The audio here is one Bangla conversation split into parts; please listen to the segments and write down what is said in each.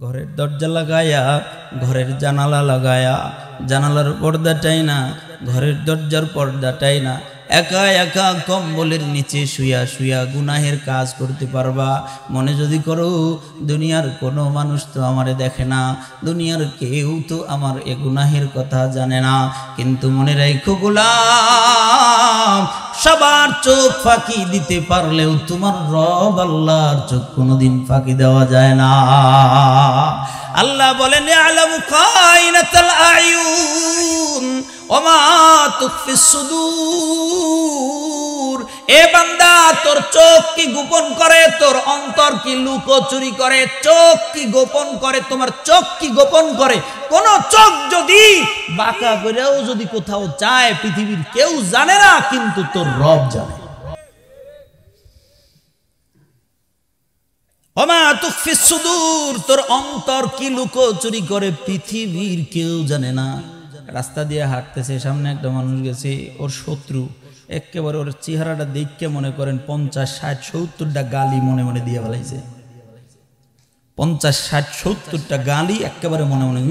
ঘরের দরজা লাগায়া, ঘরের জানালা লাগায়া, জানালার পর্দাটাই না, ঘরের দরজার পর্দাটাই না, একা একা কম্বলের নিচে শুয়া শুয়া গুনাহের কাজ করতে পারবা। মনে যদি করো দুনিয়ার কোনো মানুষ তো আমারে দেখে না, দুনিয়ার কেউ তো আমার এ গুনাহের কথা জানে না, কিন্তু মনে রাখো গোলাম, সবার চোখ ফাঁকি দিতে পারলেও তোমার রব আল্লাহর চোখ কোনোদিন ফাঁকি দেওয়া যায় না। আল্লাহ বলেন ইয়ালামু খাইনাতাল আয়ুন ওয়া মা তুখফিস সুদূর। এ বান্দা, তোর চোখ কি গোপন করে, তোর অন্তর কি লুকোচুরি করে, চোখ কি গোপন করে, তোমার চোখ কি গোপন করে? কোন চোখ যদি বাঁকা করেও যদি কোথাও যায়, পৃথিবীর কেউ জানে না, কিন্তু তোর রব জানে। ওমা তুখফিস সুদূর, তোর অন্তর কি লুকোচুরি করে পৃথিবীর কেউ জানে না। রাস্তা দিয়ে হাঁটতেছে, সামনে একটা মানুষ গেছে, ওর শত্রু, একেবারে ওর চেহারাটা দেখে মনে করেন 50, 60, 70টা গালি মনে মনে দিয়ে ফেলাইছে। 50, 60, 70টা গালি একেবারে মনে মনে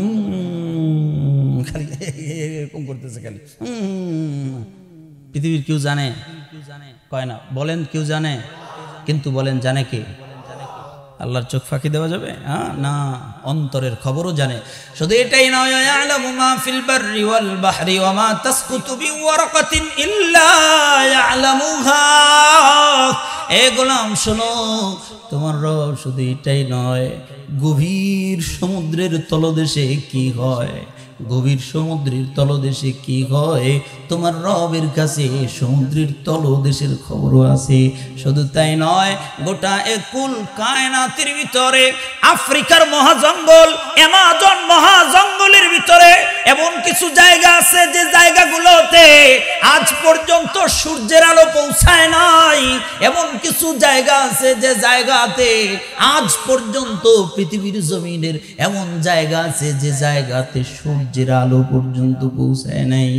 খালি এরকম করতেছে খালি। পৃথিবীর কেউ জানে? কয় না। বলেন কেউ জানে? কিন্তু বলেন জানে কে? আল্লাহর চোখ ফাঁকি দেওয়া যাবে? না, অন্তরের খবরও জানে। শুধু এটাই নয়, ইয়ালামু মা ফিল বাররি ওয়াল বাহরি ওয়া মা তাসকুতু বিন ওয়ারাকাতিন ইল্লা ইয়ালামুহা। এ গোলাম শোনো, তোমার রব শুধু এটাই নয়, গভীর সমুদ্রের তলদেশে কি হয়, গভীর সমুদ্রের তলদেশে কি হয়, তোমার রবের কাছে সমুদ্রের তলদেশের খবরও আছে। শুধু তাই নয়, গোটা একুল কায়নাতের ভিতরে, আফ্রিকার মহাজঙ্গল, অ্যামাজন মহাজঙ্গলের ভিতরে এমন কিছু জায়গা আছে যে জায়গাগুলোতে আজ পর্যন্ত সূর্যের আলো পৌঁছায় নাই। এমন কিছু জায়গা আছে যে জায়গাতে আজ পর্যন্ত পৃথিবীর জমিনের এমন জায়গা আছে যে জায়গাতে সূর্যের আলো পর্যন্ত পৌঁছায় নাই।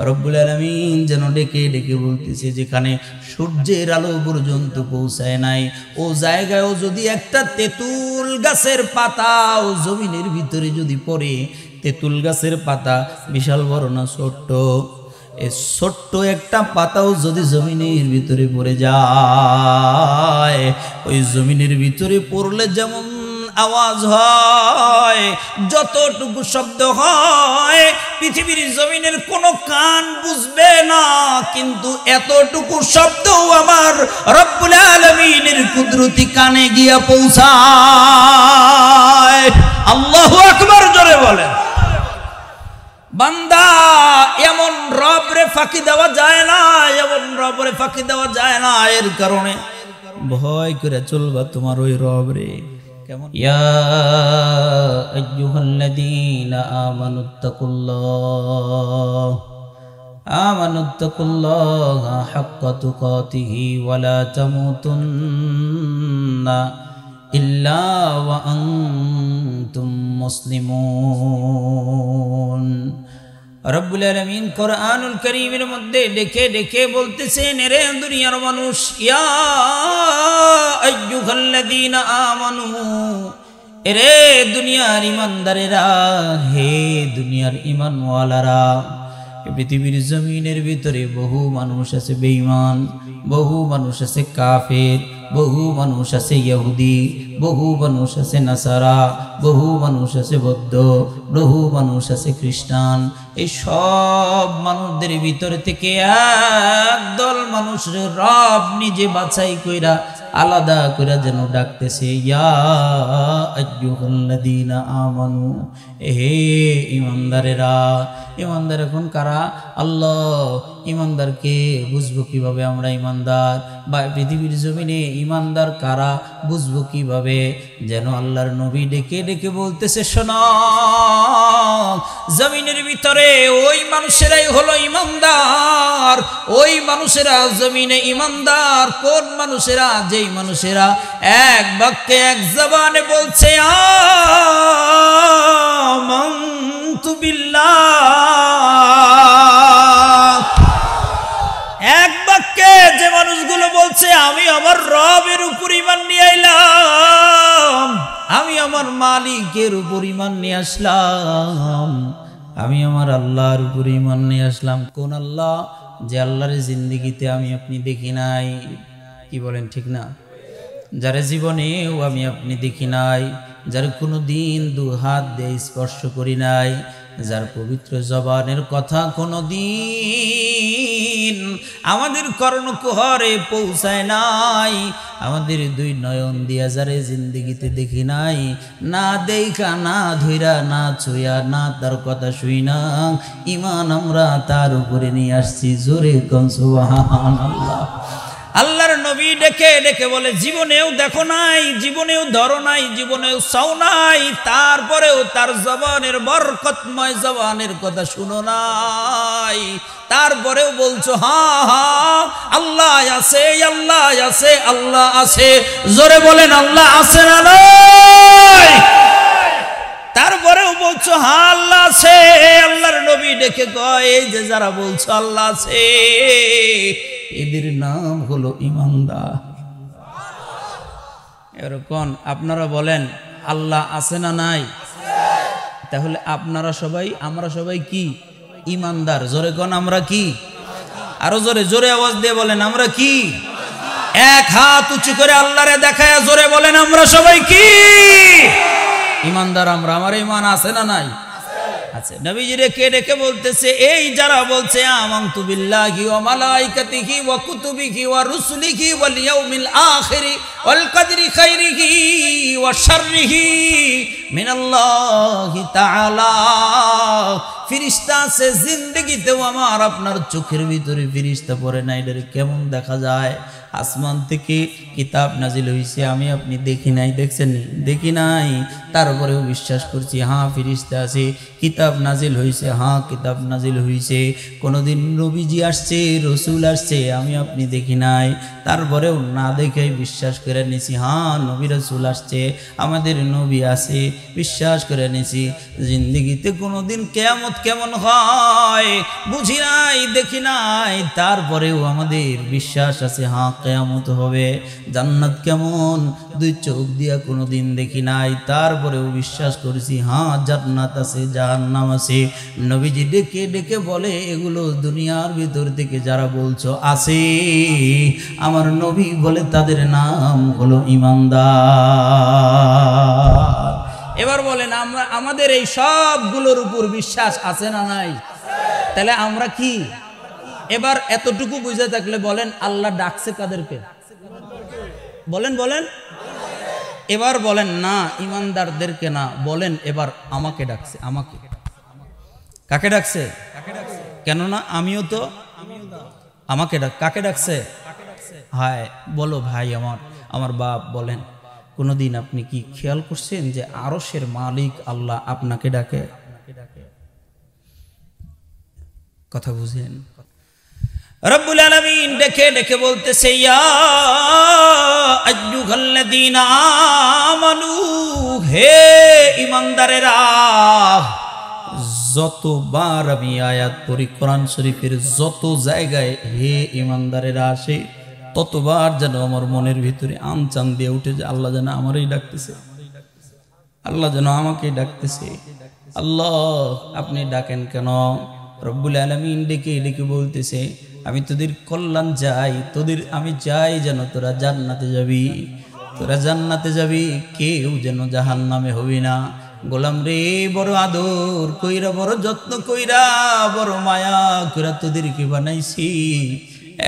রব্বুল আলামিন যেন ডেকে ডেকে বলতেছে, যেখানে সূর্যের আলো পর্যন্ত পৌঁছায় নাই, ও জায়গায়ও যদি একটা তেঁতুল গাছের পাতাও জমিনের ভিতরে যদি পড়ে, তেঁতুল গাছের পাতা বিশাল বড় না ছোট্ট, এই ছোট্ট একটা পাতাও যদি জমিনের ভিতরে পড়ে যায়, ওই জমিনের ভিতরে পড়লে যেমন আওয়াজ হয়, যতটুকু শব্দ হয় পৃথিবীর জমিনের কোনো কান বুঝবে না, কিন্তু এতটুকু শব্দও আমার রব্বুল আলামিনের কুদরতি কানে গিয়া পৌঁছায়। আল্লাহু আকবার, জোরে বলেন। বান্দা, এমন রবরে ফাঁকি দেওয়া যায় না, এমন রবরে ফাঁকি দেওয়া যায় না। এর কারণে ভয় করে চলবা তোমার ওই রবরে। কেমন? ইয়া আইয়ুহাল্লাযীনা আমানুত্তাকুল্লাহ হাক্কা তুকাতিহি ওয়া লা তামুতুন্না ইল্লা ওয়া আনতুম মুসলিমুন। রব্বুল আলামিন কোরআনুল কারীমের মধ্যে ডেকে ডেকে বলতেছেন, রে দুনিয়ার মানুষ, ইয়া আইয়ুহাল্লাযীনা আমানু, রে দুনিয়ার ঈমানদারেরা, হে দুনিয়ার ঈমানওয়ালারা। পৃথিবীর জমিনের ভিতরে বহু মানুষ আছে বেঈমান, বহু মানুষ আছে কাফের, বহু মানুষ আছে ইহুদি, বহু মানুষ আছে নাসারা, বহু মানুষ আছে বৌদ্ধ, বহু মানুষ আছে খ্রিস্টান। এই সব মানুষদের ভিতরে থেকে একদল মানুষের রব নিজে বাছাই কইরা আলাদা করে যেন ডাকতেছে, ইয়া আইয়ুহাল্লাযীনা আমানু, হে ঈমানদারেরা। ঈমানদার এখন কারা? আল্লাহ। ঈমানদারকে বুঝবো কিভাবে আমরা ঈমানদার? বা পৃথিবীর জমিনে ঈমানদার কারা বুঝবো কিভাবে? যেন আল্লাহর নবী ডেকে ডেকে বলতেছে, শোনো, জমিনের ভিতরে ওই মানুষেরাই হলো ঈমানদার, ওই মানুষেরা জমিনে ঈমানদার। কোন মানুষেরা? যেই মানুষেরা এক বাক্যে এক জবানে বলছে আমানতু বিল্লাহ, এক বাক্যে যে মানুষগুলো বলছে আমি আমার রবের উপর ঈমান নিয়ে আইলাম, আমি আমার মালিকের উপর ঈমান নিয়ে আসলাম, আমি আমার আল্লাহর উপর ঈমান নিয়ে আসলাম। কোন আল্লাহ? যে আল্লাহর জিন্দেগিতে আমি আপনি দেখি নাই। কি বলেন, ঠিক না? যারা জীবনেও আমি আপনি দেখি নাই, যার কোনো দিন দু হাত দিয়ে স্পর্শ করি নাই, যার পবিত্র জবানের কথা কোনো দিন আমাদের কর্ণকুহরে পৌঁছায় নাই, আমাদের দুই নয়ন দিয়া যারে জিন্দেগিতে দেখি নাই, না দেখা, না ধইরা, না ছুঁয়া, না তার কথা শুই না, ঈমান আমরা তার উপরে নিয়ে আসছি। জোরে কোন সুবহানাল্লাহ। আল্লাহর নবী ডেকে ডেকে বলে, জীবনেও দেখো নাই, জীবনেও ধরো নাই, জীবনেও চাও নাই, তারপরেও তার জবানের বরকতময় জবানের কথা শুনো নাই, তারপরেও বলছো হ্যাঁ হ্যাঁ আল্লাহ আছে, আল্লাহ আছে, আল্লাহ আছে। জোরে বলেন আল্লাহ আছে না নাই? তারপরেও বলছো হ্যাঁ আল্লাহ আছে। আল্লাহর নবী ডেকে কয়, এই যে যারা বলছো আল্লাহ আছে, এদের নাম হলো ঈমানদার। এরকম আপনারা বলেন আল্লাহ আছে না নাই? তাহলে আপনারা সবাই, আমরা সবাই কি? ঈমানদার। জোরে কোন আমরা কি? আরো জোরে, জোরে আওয়াজ দিয়ে বলেন আমরা কি? এক হাত উঁচু করে আল্লাহরে দেখায় জোরে বলেন আমরা সবাই কি? ঈমানদার আমরা। আমার ঈমান আছে না নাই? আছে। নবীজি রেখে রেখে বলতেছে, এই যারা বলছে আমানতু বিল্লাহি ওয়া মালাইকাতিহি ওয়া কুতুবিহি ওয়া রুসুলিহি ওয়াল ইয়াউমিল আখিরি ওয়াল কদরি খাইরিহি ওয়া শাররিহি মিনাল্লাহি তাআলা। ফেরেশতা আছে জিন্দেগিতেও আমার আপনার চোখের ভিতরে ফেরেশতা পড়ে না, এদের কেমন দেখা যায়? আসমান থেকে কিতাব নাজিল হইছে, আমি আপনি দেখি নাই, দেখছেন? দেখি নাই, তারপরেও বিশ্বাস করছি হ্যাঁ ফেরেশতা আছে। কিতাব নাজিল হইছে, হ্যাঁ কিতাব নাজিল হইছে। কোনোদিন নবীজি আসছে, রসুল আসছে, আমি আপনি দেখি নাই, তারপরেও না দেখে বিশ্বাস করে নিছি হ্যাঁ নবী রসুল আসছে, আমাদের নবী আছে, বিশ্বাস করে নিছি। জিন্দেগিতে কোনোদিন কিয়ামত কেমন হয় বুঝি নাই, দেখি নাই, তারপরেও আমাদের বিশ্বাস আছে হ্যাঁ কিয়ামত হবে। জান্নাত কেমন দুই চোখ দিয়া কোনোদিন দেখি নাই, তারপরেও বিশ্বাস করেছি হ্যাঁ জান্নাত আছে, জাহান্নাম আছে। নবীজি ডেকে ডেকে বলে, এগুলো দুনিয়ার ভিতর থেকে যারা বলছো আছে, আমার নবী বলে তাদের নাম হলো ঈমানদার। এবার বলেন আমরা, আমাদের এই সবগুলোর উপর বিশ্বাস আছে না নাই? তাহলে আমরা কি? এবার এতটুকু বুঝে থাকলে বলেন আল্লাহ ডাকছে কাদেরকে? বলেন বলেন। এবার বলেন না ঈমানদারদেরকে না, বলেন এবার আমাকে ডাকছে। আমাকে কাকে ডাকছে? কেননা আমিও তো, আমাকে কাকে ডাকছে? হায় বলো ভাই আমার বাপ, বলেন কোনদিন আপনি কি খেয়াল করছেন যে আরশের মালিক আল্লাহ আপনাকে ডাকে? কথা বুঝেন? রব্বুল আলামিন ডেকে ডেকে বলতেছে, ইয়া আইয়ুহাল্লাযীনা আমানু, হে ঈমানদারেরা। যতবার আমি আয়াত পড়ি কোরআন শরীফের, যত জায়গায় হে ঈমানদারেরা আসে, ততবার যেন আমার মনের ভিতরে আনচান দিয়ে উঠে যে আল্লাহ যেন আমারই ডাকতেছে, আল্লাহ যেন আমাকে ডাকতেছে। আল্লাহ আপনি ডাকেন কেন? রব্বুল আলামিন ডেকে ডেকে বলতেছে, আমি তোদের কল্যাণ চাই, তোদের আমি চাই যেন তোরা জান্নাতে যাবি, তোরা জান্নাতে যাবি, কেউ যেন জাহান্নামে হবি না। গোলাম রে, বড় আদর কইরা, বড় যত্ন কইরা, বড় মায়া কইরা তোদেরকে বানাইছি,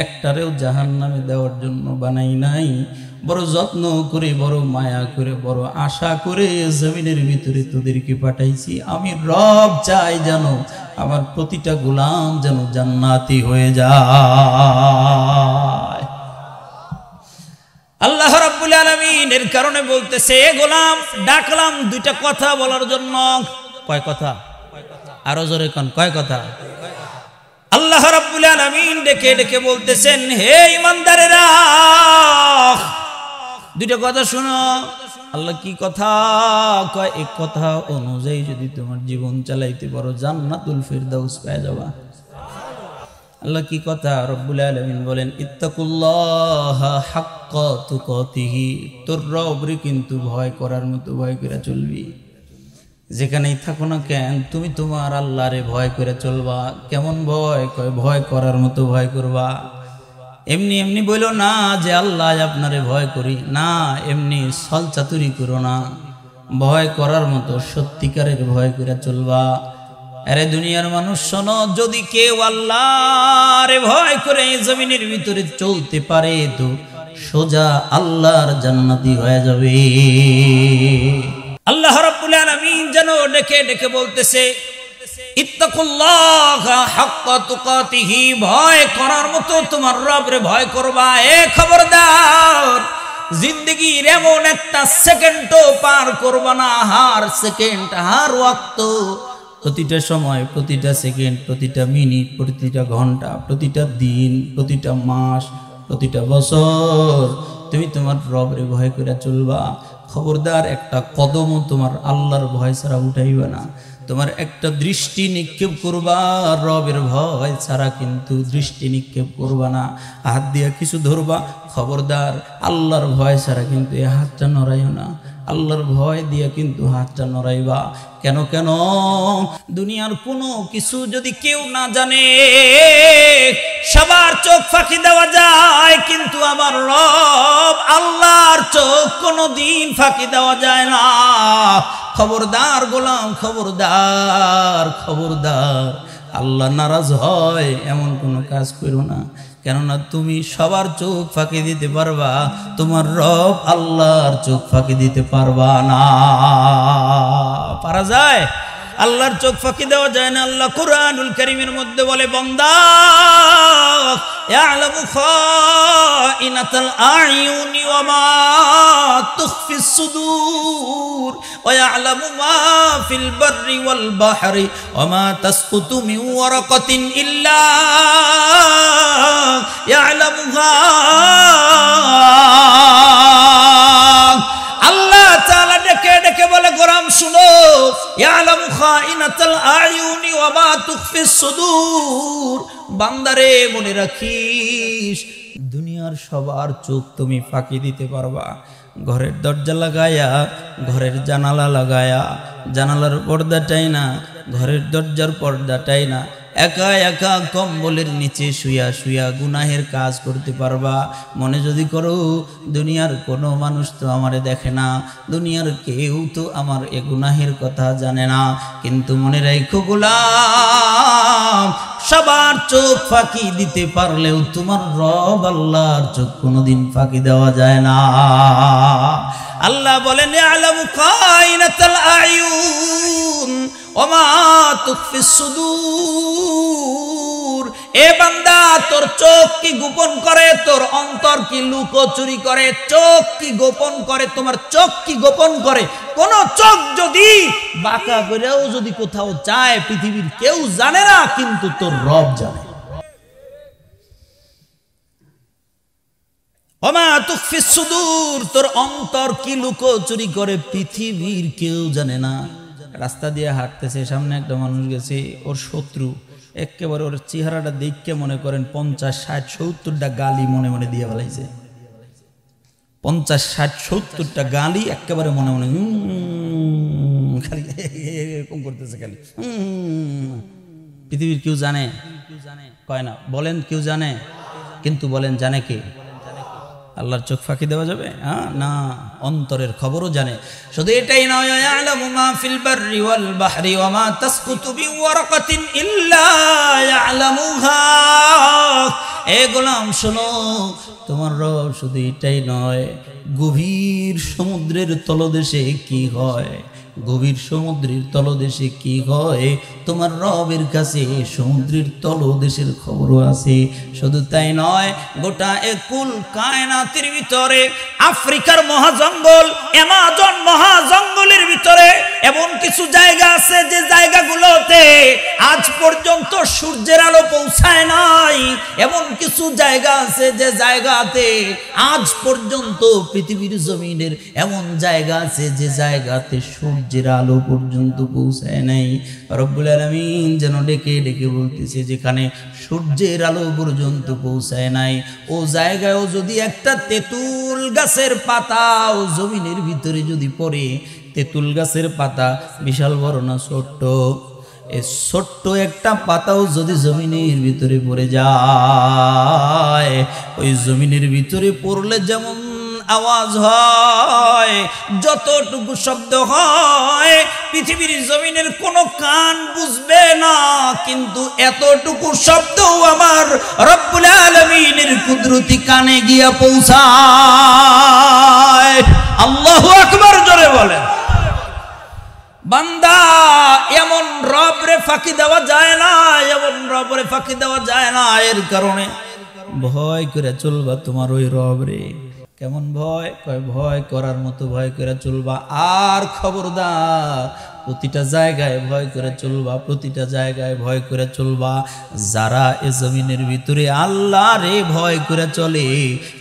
একটারেও জাহান্নামে দেওয়ার জন্য বানাই নাই। বড় যত্ন করে, বড় মায়া করে, বড় আশা করে জমিনের ভিতরে তোদেরকে পাঠাইছি। আমি রব চাই যেন আমার প্রতিটা গোলাম যেন জান্নাতি হয়ে যায়। আল্লাহ রাব্বুল আলামিন এর কারণে বলতেছে, গোলাম ডাকলাম দুইটা কথা বলার জন্য। কয় কথা? আরো জোরে কোন, কয় কথা? আল্লাহ রাব্বুল আলামিন ডেকে ডেকে বলতেছেন, হে ঈমানদারেরা দুইটা কথা শুনো। আল্লাহ কি কথা কয়? এক কথা অনুযায়ী যদি তোমার জীবন চালাইতে পারো জান্নাতুল ফিরদাউস পেয়ে যাবা। আল্লাহ কি কথা, রব্বুল আলামিন বলেন ইত্তাকুল্লাহা হাক্কা তুকাতিহি, তোর রবরে কিন্তু ভয় করার মতো ভয় করে চলবি। যেখানেই থাকো না কেন তুমি তোমার আল্লাহরে ভয় করে চলবা। কেমন ভয়? কয় ভয় করার মতো ভয় করবা। এমনি এমনি বইলো না যে আল্লাহ আপনারে ভয় করি, না এমনি ছলচাতুরি করো না, ভয় করার মতো সত্যিকারের ভয় করে চলবা। আরে দুনিয়ার মানুষ শোনো, যদি কেউ আল্লাহরে ভয় করে জমিনের ভিতরে চলতে পারে তো সোজা আল্লাহর জান্নাতি হয়ে যাবে। আল্লাহ রাব্বুল আলামিন যেন ডেকে ডেকে বলতেছে ইত্তাকুল্লাহা হাক্কা তুকাতিহি, ভয় করার মতো তোমার রবরে ভয় করবা। এ খবরদার, জিন্দেগির এমন একটা সেকেন্ডও পার করবা না, হার সেকেন্ড হার ওয়াক্ত, প্রতিটা সময়, প্রতিটা সেকেন্ড, প্রতিটা মিনিট, প্রতিটা ঘন্টা, প্রতিটা দিন, প্রতিটা মাস, প্রতিটা বছর তুমি তোমার রবরে ভয় করে চলবা। খবরদার, একটা কদমও তোমার আল্লাহর ভয় ছাড়া উঠাইবে না। তোমার একটা দৃষ্টি নিক্ষেপ করবা রবের ভয় ছাড়া, কিন্তু দৃষ্টি নিক্ষেপ করবা না। হাত দিয়া কিছু ধরবা, খবরদার আল্লাহর ভয় ছাড়া কিন্তু এই হাতটা নড়াইও না। আল্লাহর ভয় দিয়া কিন্তু হাতটা নড়াইবা। কেন কেন? দুনিয়ার কোনো কিছু যদি কেউ না জানে, সবার চোখ ফাঁকি দেওয়া যায়, কিন্তু আমার রব আল্লাহর চোখ কোনোদিন ফাঁকি দেওয়া যায় না। খবরদার গোলাম, খবরদার খবরদার, আল্লাহ নারাজ হয় এমন কোনো কাজ করো না। কেননা তুমি সবার চোখ ফাঁকি দিতে পারবা, তোমার রব আল্লাহর চোখ ফাঁকি দিতে পারবা না। পারা যায়? আল্লাহর চোখ ফাঁকি দেওয়া যায় না। আল্লাহ কুরআনুল কারীমের মধ্যে বলে, বান্দা ইয়ালামু খাইনাতাল আ'য়ুনি ওয়া মা তুখফিস সুদূর ওয়া ইয়ালামু মা ফিল বাররি ওয়াল বাহরি ওয়া মা তাসকুতু মিন ওয়ারাকাতিন ইল্লা ইয়ালামুহা। আল্লাহ তাআলা ডেকে ডেকে বলে, গোলাম শুনো, ইয়ালামু খাইনাতাল আ'য়ুনি ওয়া মা তুখফিস সুদূর। বান্দারে মনে রাখিস, দুনিয়ার সবার চোখ তুমি ফাঁকি দিতে পারবা। ঘরের দরজা লাগায়া, ঘরের জানালা লাগায়া, জানালার পর্দাটাই না, ঘরের দরজার পর্দাটাই না, একা একা কম্বলের নিচে শুয়া শুয়া গুনাহের কাজ করতে পারবা। মনে যদি করো দুনিয়ার কোনো মানুষ তো আমারে দেখে না, দুনিয়ার কেউ তো আমার এ গুনাহের কথা জানে না, কিন্তু মনে রাখো গোলাম, সবার চোখ ফাঁকি দিতে পারলেও তোমার রব আল্লাহর চোখ কোনোদিন ফাঁকি দেওয়া যায় না। আল্লাহ বলেন ইয়ালামু খাইনাতাল আ'য়ুন ওয়া মা তুখফিস সুদূর। এ বান্দা, তোর চোখ কি গোপন করে, তোর অন্তর কি লুকোচুরি করে? চোখ কি গোপন করে? তোমার চোখ কি গোপন করে? কোন চোখ যদি বাঁকা করেও যদি কোথাও যায়, পৃথিবীর কেউ জানে না, কিন্তু তোর রব জানে। ওমা তুখফিস সুদূর, তোর অন্তর কি লুকোচুরি করে পৃথিবীর কেউ জানে না। রাস্তা দিয়ে হাঁটতেছে, সামনে একটা মানুষ গেছে, ওর শত্রু, একেবারে ওর চেহারাটা দেখে মনে করেন 50, 60, 70টা গালি মনে মনে দিয়ে ফেলাইছে। 50, 60, 70টা গালি একেবারে মনে মনে খালি এরকম করতেছে খালি। পৃথিবীর কেউ জানে? কয় না। বলেন কেউ জানে? কিন্তু বলেন জানে কে? আল্লাহর চোখ ফাঁকি দেওয়া যাবে? না, অন্তরের খবরও জানে। শুধু এটাই নয়, ইয়ালামু মা ফিল বাররি ওয়াল বাহরি ওয়া মা তাসকুতু মিন ওয়ারাকাতিন ইল্লা ইয়ালামুহা। এ গোলাম শোনো, তোমার রব শুধু এটাই নয়, গভীর সমুদ্রের তলদেশে কি হয়, গভীর সমুদ্রের তলদেশে কি হয়, তোমার রবের কাছে সমুদ্রের তলদেশের খবরও আছে। শুধু তাই নয়, গোটা একুল কায়নাতের ভিতরে, আফ্রিকার মহাজঙ্গল, অ্যামাজন মহাজঙ্গলের ভিতরে এমন কিছু জায়গা আছে যে জায়গাগুলোতে আজ পর্যন্ত সূর্যের আলো পৌঁছায় নাই, এমন কিছু জায়গা আছে যে জায়গাতে আজ পর্যন্ত পৃথিবীর জমিনের এমন জায়গা আছে যে জায়গাতে সূর্যের আলো পর্যন্ত পৌঁছায় নাই। রব্বুল আলামিন যেন ডেকে ডেকে বলতেছে, যেখানে সূর্যের আলো পর্যন্ত পৌঁছায় নাই ও জায়গায়ও যদি একটা তেঁতুল গাছের পাতাও জমিনের ভিতরে যদি পড়ে, তেঁতুল গাছের পাতা বিশাল বড় না ছোট্ট, এই ছোট্ট একটা পাতাও যদি জমিনের ভিতরে পড়ে যায়, ওই জমিনের ভিতরে পড়লে যেমন আওয়াজ হয়, যতটুকু শব্দ হয় পৃথিবীর জমিনের কোনো কান বুঝবে না, কিন্তু এতটুকু শব্দও আমার রব্বুল আলামিনের কুদরতি কানে গিয়া পৌঁছায়। আল্লাহু আকবার, জোরে বলেন। বান্দা, এমন রবরে ফাঁকি দেওয়া যায় না, এমন রবরে ফাঁকি দেওয়া যায় না। এর কারণে ভয় করে চলবা তোমার ওই রবরে। কেমন ভয়? কয় ভয় করার মতো ভয় করে চলবা। আর খবরদার, প্রতিটা জায়গায় ভয় করে চলবা, প্রতিটা জায়গায় ভয় করে চলবা। যারা এ জমিনের ভিতরে আল্লাহরে ভয় করে চলে,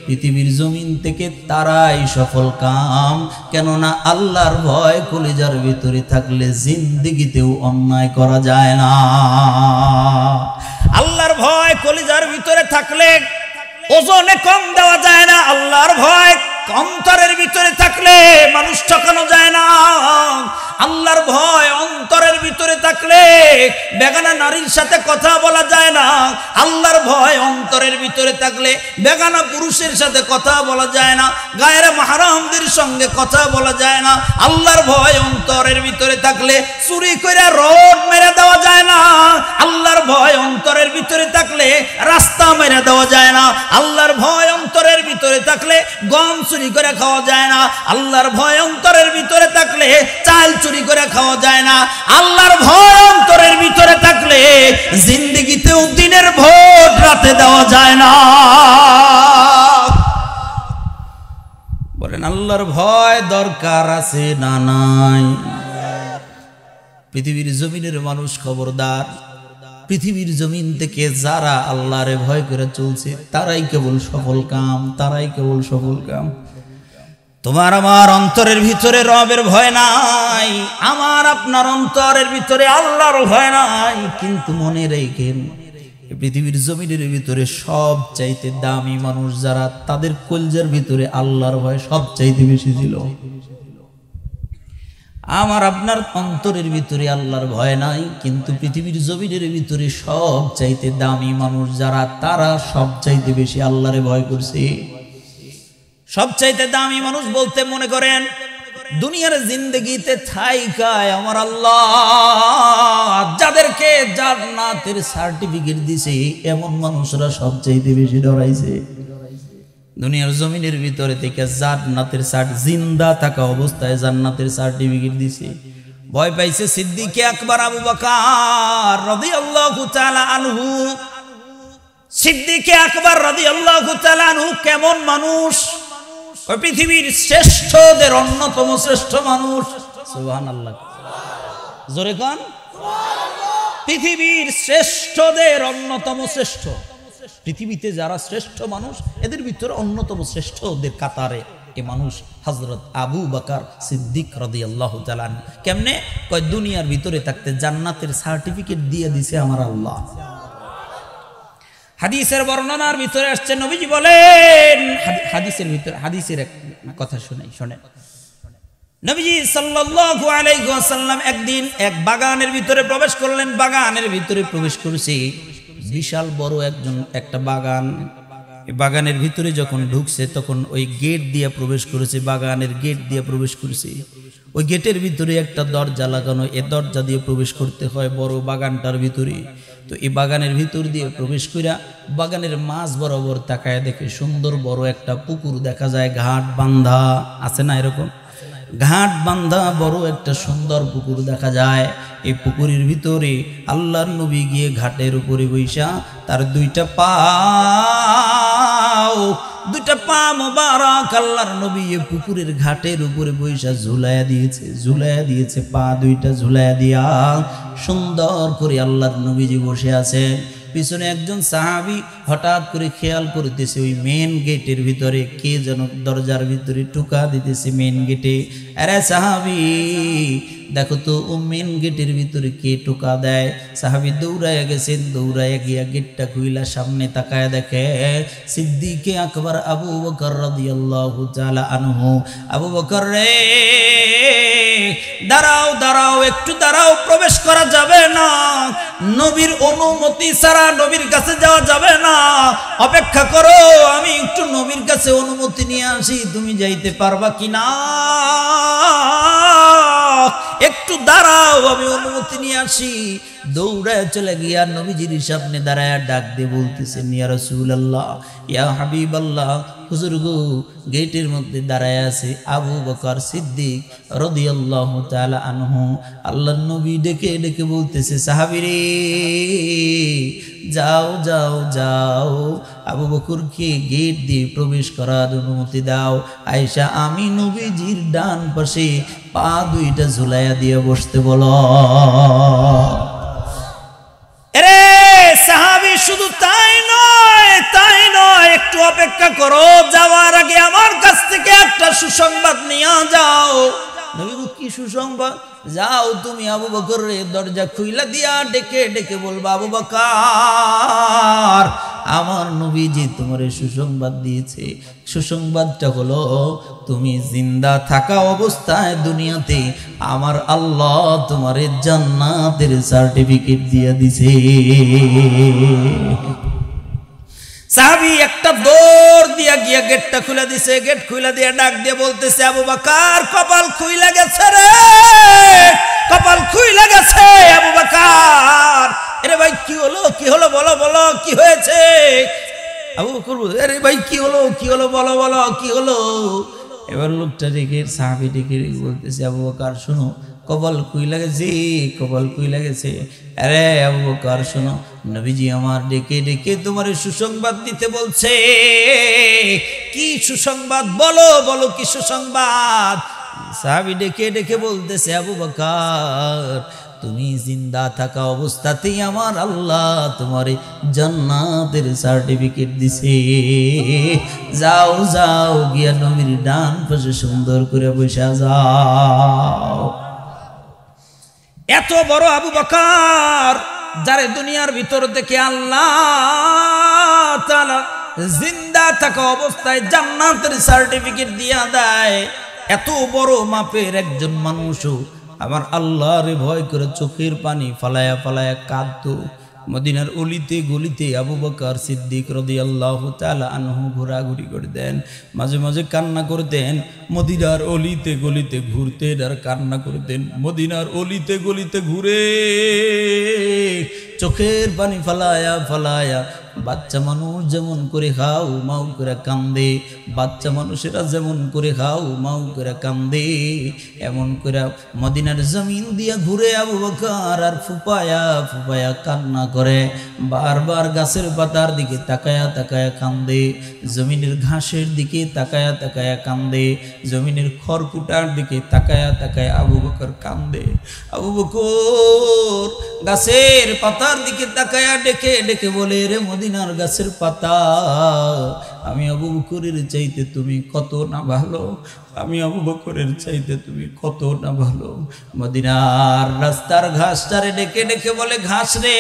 পৃথিবীর জমিন থেকে তারাই সফল কাম। কেননা আল্লাহর ভয় কলিজার ভিতরে থাকলে জিন্দেগিতেও অন্যায় করা যায় না। আল্লাহর ভয় কলিজার ভিতরে থাকলে ওজনে কম দেওয়া যায় না। আল্লাহর ভয় অন্তরের ভিতরে থাকলে মানুষ ঠকানো যায় না। আল্লাহর ভয় অন্তরের ভিতরে থাকলে বেগানা নারীর সাথে কথা বলা যায় না। আল্লাহর ভয় অন্তরের ভিতরে থাকলে বেগানা পুরুষের সাথে কথা বলা যায় না, গায়ের মাহরামদের সঙ্গে কথা বলা যায় না। আল্লাহর ভয় অন্তরের ভিতরে থাকলে চুরি করে রোড মেরে দেওয়া যায় না। আল্লাহর ভয় অন্তরের ভিতরে থাকলে রাস্তা মেরে দেওয়া যায় না। আল্লাহর ভয় অন্তরের ভিতরে থাকলে গম চুরি করে খাওয়া যায় না। আল্লাহর ভয় অন্তরের ভিতরে থাকলে চাল চুরি করে খাওয়া যায় না। আল্লাহর ভয় অন্তরের ভিতরে থাকলে জিন্দেগিতেও দিনের ভোট রাতে দেওয়া যায় না। বলেন, আল্লাহর ভয় দরকার আছে না নাই? পৃথিবীর জমিনের মানুষ খবরদার, পৃথিবীর জমিন থেকে যারা আল্লাহরে ভয় করে চলছে তারাই কেবল সফল কাম, তারাই কেবল সফল কাম। তোমার আমার অন্তরের ভিতরে রবের ভয় নাই, আমার আপনার অন্তরের ভিতরে আল্লাহর ভয় নাই। কিন্তু মনে রেখেন, পৃথিবীর জমিনের ভিতরে সব চাইতে দামি মানুষ যারা, তাদের কলজার ভিতরে আল্লাহর ভয় সব চাইতে বেশি ছিল। আমার আপনার অন্তরের ভিতরে আল্লাহর ভয় নাই, কিন্তু পৃথিবীর জমিনের ভিতরে সব চাইতে দামি মানুষ যারা, তারা সব চাইতে বেশি আল্লাহরে ভয় করছে। সব চাইতে দামি মানুষ বলতে মনে করেন দুনিয়ার জিন্দেগিতে থাইকায় আমার আল্লাহ যাদেরকে জান্নাতের সার্টিফিকেট দিছে, এমন মানুষরা সব চাইতে বেশি ডরাইছে। দুনিয়ার জমিনের ভিতরে থেকে জান্নাতের জিন্দা থাকা অবস্থায় জান্নাতের সার্টিফিকেট দিছে। ভয় পাইছে সিদ্দিকে আকবর আবু বকর রাদিয়াল্লাহু তাআলা আনহু। সিদ্দিকে আকবর রাদিয়াল্লাহু তাআলা আনহু কেমন মানুষ? ওই পৃথিবীর শ্রেষ্ঠদের অন্যতম শ্রেষ্ঠ মানুষ। সুবহানাল্লাহ, জোরে কোন? পৃথিবীর শ্রেষ্ঠদের অন্যতম শ্রেষ্ঠ। পৃথিবীতে যারা শ্রেষ্ঠ মানুষ, এদের ভিতরে অন্যতম শ্রেষ্ঠ ওদের কাতারে এ মানুষ হযরত আবু বকর সিদ্দিক রাদিয়াল্লাহু তাআলা। কেমনে? কয় দুনিয়ার ভিতরে থাকতে জান্নাতের সার্টিফিকেট দিয়ে দিছে আমার আল্লাহ। হাদিসের বর্ণনার ভিতরে আসছে, নবীজি বলেন, হাদিসের ভিতরে, হাদিসের এক কথা শোনেন। নবীজি সাল্লাল্লাহু আলাইহি ওয়াসাল্লাম একদিন এক বাগানের ভিতরে প্রবেশ করলেন। বাগানের ভিতরে প্রবেশ করেছে বিশাল বড় একটা বাগান। এই বাগানের ভিতরে যখন ঢুকছে তখন ওই গেট দিয়ে প্রবেশ করেছে, বাগানের গেট দিয়ে প্রবেশ করেছে। ওই গেটের ভিতরে একটা দরজা লাগানো, এই দরজা দিয়ে প্রবেশ করতে হয় বড় বাগানটার ভিতরে। তো এই বাগানের ভিতর দিয়ে প্রবেশ কইরা বাগানের মাঝ বরাবর তাকায় দেখে সুন্দর বড় একটা পুকুর দেখা যায়, ঘাট বান্ধা আছে না, এরকম ঘাট বান্ধা বড় একটা সুন্দর পুকুর দেখা যায়। এই পুকুরের ভিতরে আল্লাহর নবী গিয়ে ঘাটের উপরে বৈশা তার দুইটা পাও দুইটা পা মোবারক আল্লাহর নবী পুকুরের ঘাটের উপরে বৈশা ঝুলাইয়া দিয়েছে পা দুইটা ঝুলাইয়া দিয়া সুন্দর করে আল্লাহর নবীজি বসে আছেন। পিছনে একজন সাহাবী হঠাৎ করে খেয়াল করতেছে ওই মেন গেটের ভিতরে কে যেন দরজার ভিতরে টোকা দিতেছে মেন গেটে। আরে সাহাবী দেখো তো ও মেন গেটের ভিতরে কে টোকা দেয়। সাহাবী দৌড়াইয়া গেছেন, দৌড়াইয়া গিয়া গেটটা খুইলা সামনে তাকায় দেখে সিদ্দিকে আকবর আবু বকর রাদিয়াল্লাহু তাআলা আনহু। আবু বকর রে দাঁড়াও দাঁড়াও, একটু দাঁড়াও, প্রবেশ করা যাবে না, নবীর অনুমতি ছাড়া নবীর কাছে যাওয়া যাবে না, অপেক্ষা করো, আমি একটু নবীর কাছে অনুমতি নিয়ে আসি, তুমি যাইতে পারবা কিনা, একটু দাঁড়াও, আমি অনুমতি নিয়ে আসি। দৌড়ায় চলে গিয়া নবীজির সামনে দাঁড়ায় ডাক দিয়ে বলতেছেন, ইয়া রাসূলুল্লাহ, ইয়া হাবিবাল্লাহ, হুজুর গো, গেটের মধ্যে দাঁড়ায় আছে আবু বকর সিদ্দিক রাদিয়াল্লাহু তাআলা আনহু। আল্লাহর নবী ডেকে ডেকে বলতেছে, সাহাবীরে যাও যাও যাও, আবু বকরকে গেট দিয়ে প্রবেশ করার অনুমতি দাও। আয়েশা আমি নবীজির ডান পাশে পা দুইটা ঝুলাইয়া দিয়ে বসতে বলো। আরে সাহাবী শুধু তাই নয়, একটু অপেক্ষা করো, যাওয়ার আগে আমার কাছ থেকে একটা সুসংবাদ নিয়ে যাও। নবী গো, কি সুসংবাদ? যাও তুমি আবু বকরের দরজা খুইলা দিয়া ডেকে ডেকে বলবা, আবু বকর আমার নবীজি তোমার সুসংবাদ দিয়েছে। সুসংবাদটা হলো তুমি জিন্দা থাকা অবস্থায় দুনিয়াতে আমার আল্লাহ তোমারে জান্নাতের সার্টিফিকেট দিয়ে দিছে। সাহাবী একটা দৌড় দিয়া গিয়া গেটটা খুলে দিছে, গেট খুলে দিয়ে ডাক দিয়ে বলতেছে, আবু বকর কপাল খুইলা গেছে রে, কপাল খুইলা গেছে আবু বকর। আরে ভাই কি হলো, কি হলো, বলো বলো কি হয়েছে? আবু বকর আরে ভাই কি হলো, কি হলো, বলো বলো কি হলো? এবার লোকটা ডেকে সাহাবী ডেকে বলতেছে, আবু বকর শোনো, কপাল খুইলা গেছে, কপাল খুইলা গেছে। আরে আবু বকর শোনো, নবীজি আমার ডেকে ডেকে তোমার সুসংবাদ দিতে বলছে। কি সুসংবাদ? বলো বলো কি সুসংবাদ? সাহাবী ডেকে ডেকে বলতেছে, আবু বকর তুমি জিন্দা থাকা অবস্থাতেই আমার আল্লাহ তোমার জান্নাতের সার্টিফিকেট দিছে। যাও যাও গিয়া নবীর ডান পাশে সুন্দর করে বসে যাও। এত বড় আবু বকর যারে দুনিয়ার ভিতর থেকে আল্লাহ তাআলা জিন্দা থাকা অবস্থায় জান্নাতের সার্টিফিকেট দিয়া দেয়, এত বড় মাপের একজন মানুষও আমার আল্লাহরে ভয় করে চোখের পানি ফালায়া ফালায়া কাঁদতো। মদিনার অলিতে গলিতে আবু বকর সিদ্দিক রাদিয়াল্লাহু তাআলা আনহু ঘোরাঘুরি করতেন, মাঝে মাঝে কান্না করতেন। মদিনার অলিতে গলিতে ঘুরতেন আর কান্না করতেন। মদিনার অলিতে গলিতে ঘুরে চোখের পানি ফালায়া ফালায়া বাচ্চা মানুষ যেমন করে খাও মাউ করে কান্দে, বাচ্চা মানুষেরা যেমন করে খাও মাউ করে কান্দে, এমন করে মদিনার জমিন দিয়া ঘুরে আবু বকর আর ফুপায়া ফুপায়া কান্না করে। বারবার গাছের পাতার দিকে তাকায়া তাকায়া কান্দে, জমিনের ঘাসের দিকে তাকায়া তাকায়া কান্দে, জমিনের খড়কুটার দিকে তাকায়া তাকায়া আবু বকর কান্দে। আবু বকর গাছের পাতার দিকে তাকায়া ডেকে ডেকে বলে, রে মদিনার গাছের পাতা, আমি আবু বকরের চাইতে তুমি কত না ভালো, আমি আবু বকরের চাইতে তুমি কত না ভালো। মদিনার রাস্তার ঘাসটারে ডেকে ডেকে বলে, ঘাস রে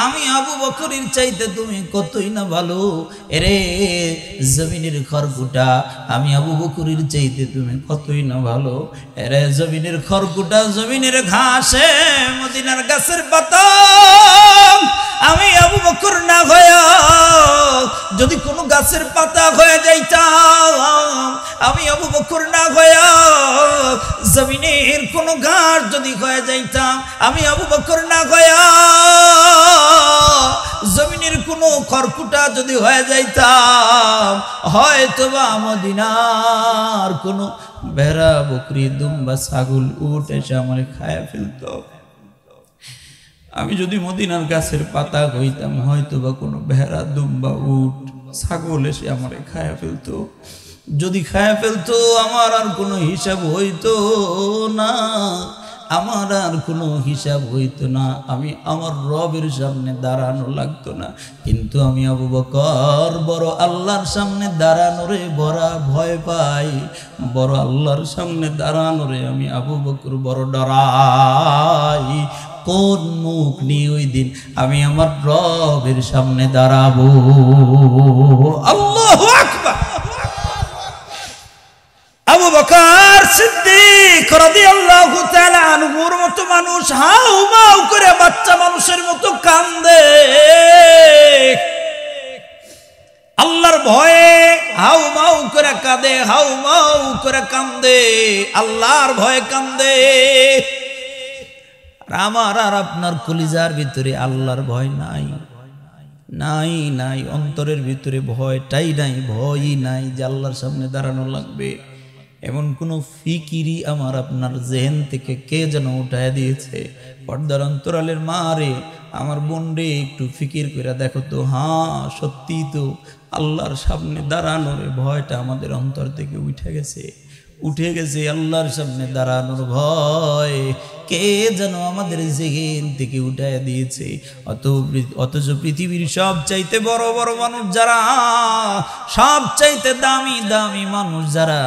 আমি আবু বকরের চাইতে তুমি কতই না ভালো। এরে জমিনের খড়কুটা, আমি আবু বকরের চাইতে তুমি কতই না ভালো। এরে জমিনের খড়কুটা, জমিনের ঘাসে মদিনার গাছের পাতা, আমি আবু বকর না হইয়া যদি কোনো গাছের পাতা হয়ে যাইতাম, আমি আবু বকর না হইয়া জমিনের কোনো ঘাস যদি হয়ে যাইতাম, আমি আবু বকর না হইয়া জমিনের কোনো খড়কুটা যদি হয়ে যাইতাম, হয়তোবা মদিনার কোনো ভেড়া বকরি দুম্বা ছাগল উট এসে আমার খায়া ফেলত। আমি যদি মদিনার গাছের পাতা হইতাম, হয়তো বা কোনো ভেড়া দুম্বা উট ছাগল এসে আমারে খায়া ফেলতো, যদি খায়া ফেলতো আমার আর কোনো হিসাব হইতো না, আমার আর কোনো হিসাব হইতো না, আমি আমার রবের সামনে দাঁড়ানো লাগতো না। কিন্তু আমি আবু বকর বড় আল্লাহর সামনে দাঁড়ানোরে বড় ভয় পাই, বড় আল্লাহর সামনে দাঁড়ানোরে আমি আবু বকর বড় ডরাই। কোন মুখ নিয়ে ওই দিন আমি আমার রবের সামনে দাঁড়াবো? আল্লাহু আকবার। আবু বকর সিদ্দিক রাদিয়াল্লাহু তাআলা আনহুর মতো মানুষ হাউমাউ করে বাচ্চা মানুষের মতো কান্দে, আল্লাহর ভয়ে হাউমাউ করে কাঁদে, হাউমাউ করে কান্দে, আল্লাহর ভয়ে কান্দে। আমার আর আপনার কলিজার ভিতরে আল্লাহর ভয় নাই, নাই নাই, অন্তরের ভিতরে ভয়টাই নাই, ভয়ই নাই যে আল্লাহর সামনে দাঁড়ানো লাগবে। এমন কোনো ফিকিরি আমার আপনার জেহেন থেকে কে যেন উঠায় দিয়েছে। পর্দার অন্তরালের মা রে, আমার বোন রে, একটু ফিকির করে দেখো তো, হ্যাঁ সত্যি তো আল্লাহর সামনে দাঁড়ানোর ভয়টা আমাদের অন্তর থেকে উঠে গেছে, উঠে গেছে। আল্লাহর সামনে দাঁড়ানোর ভয় কে যেন আমাদের জেহেন থেকে উঠায় দিয়েছে। অথচ পৃথিবীর সব চাইতে বড় বড় মানুষ যারা, সব চাইতে দামি দামি মানুষ যারা,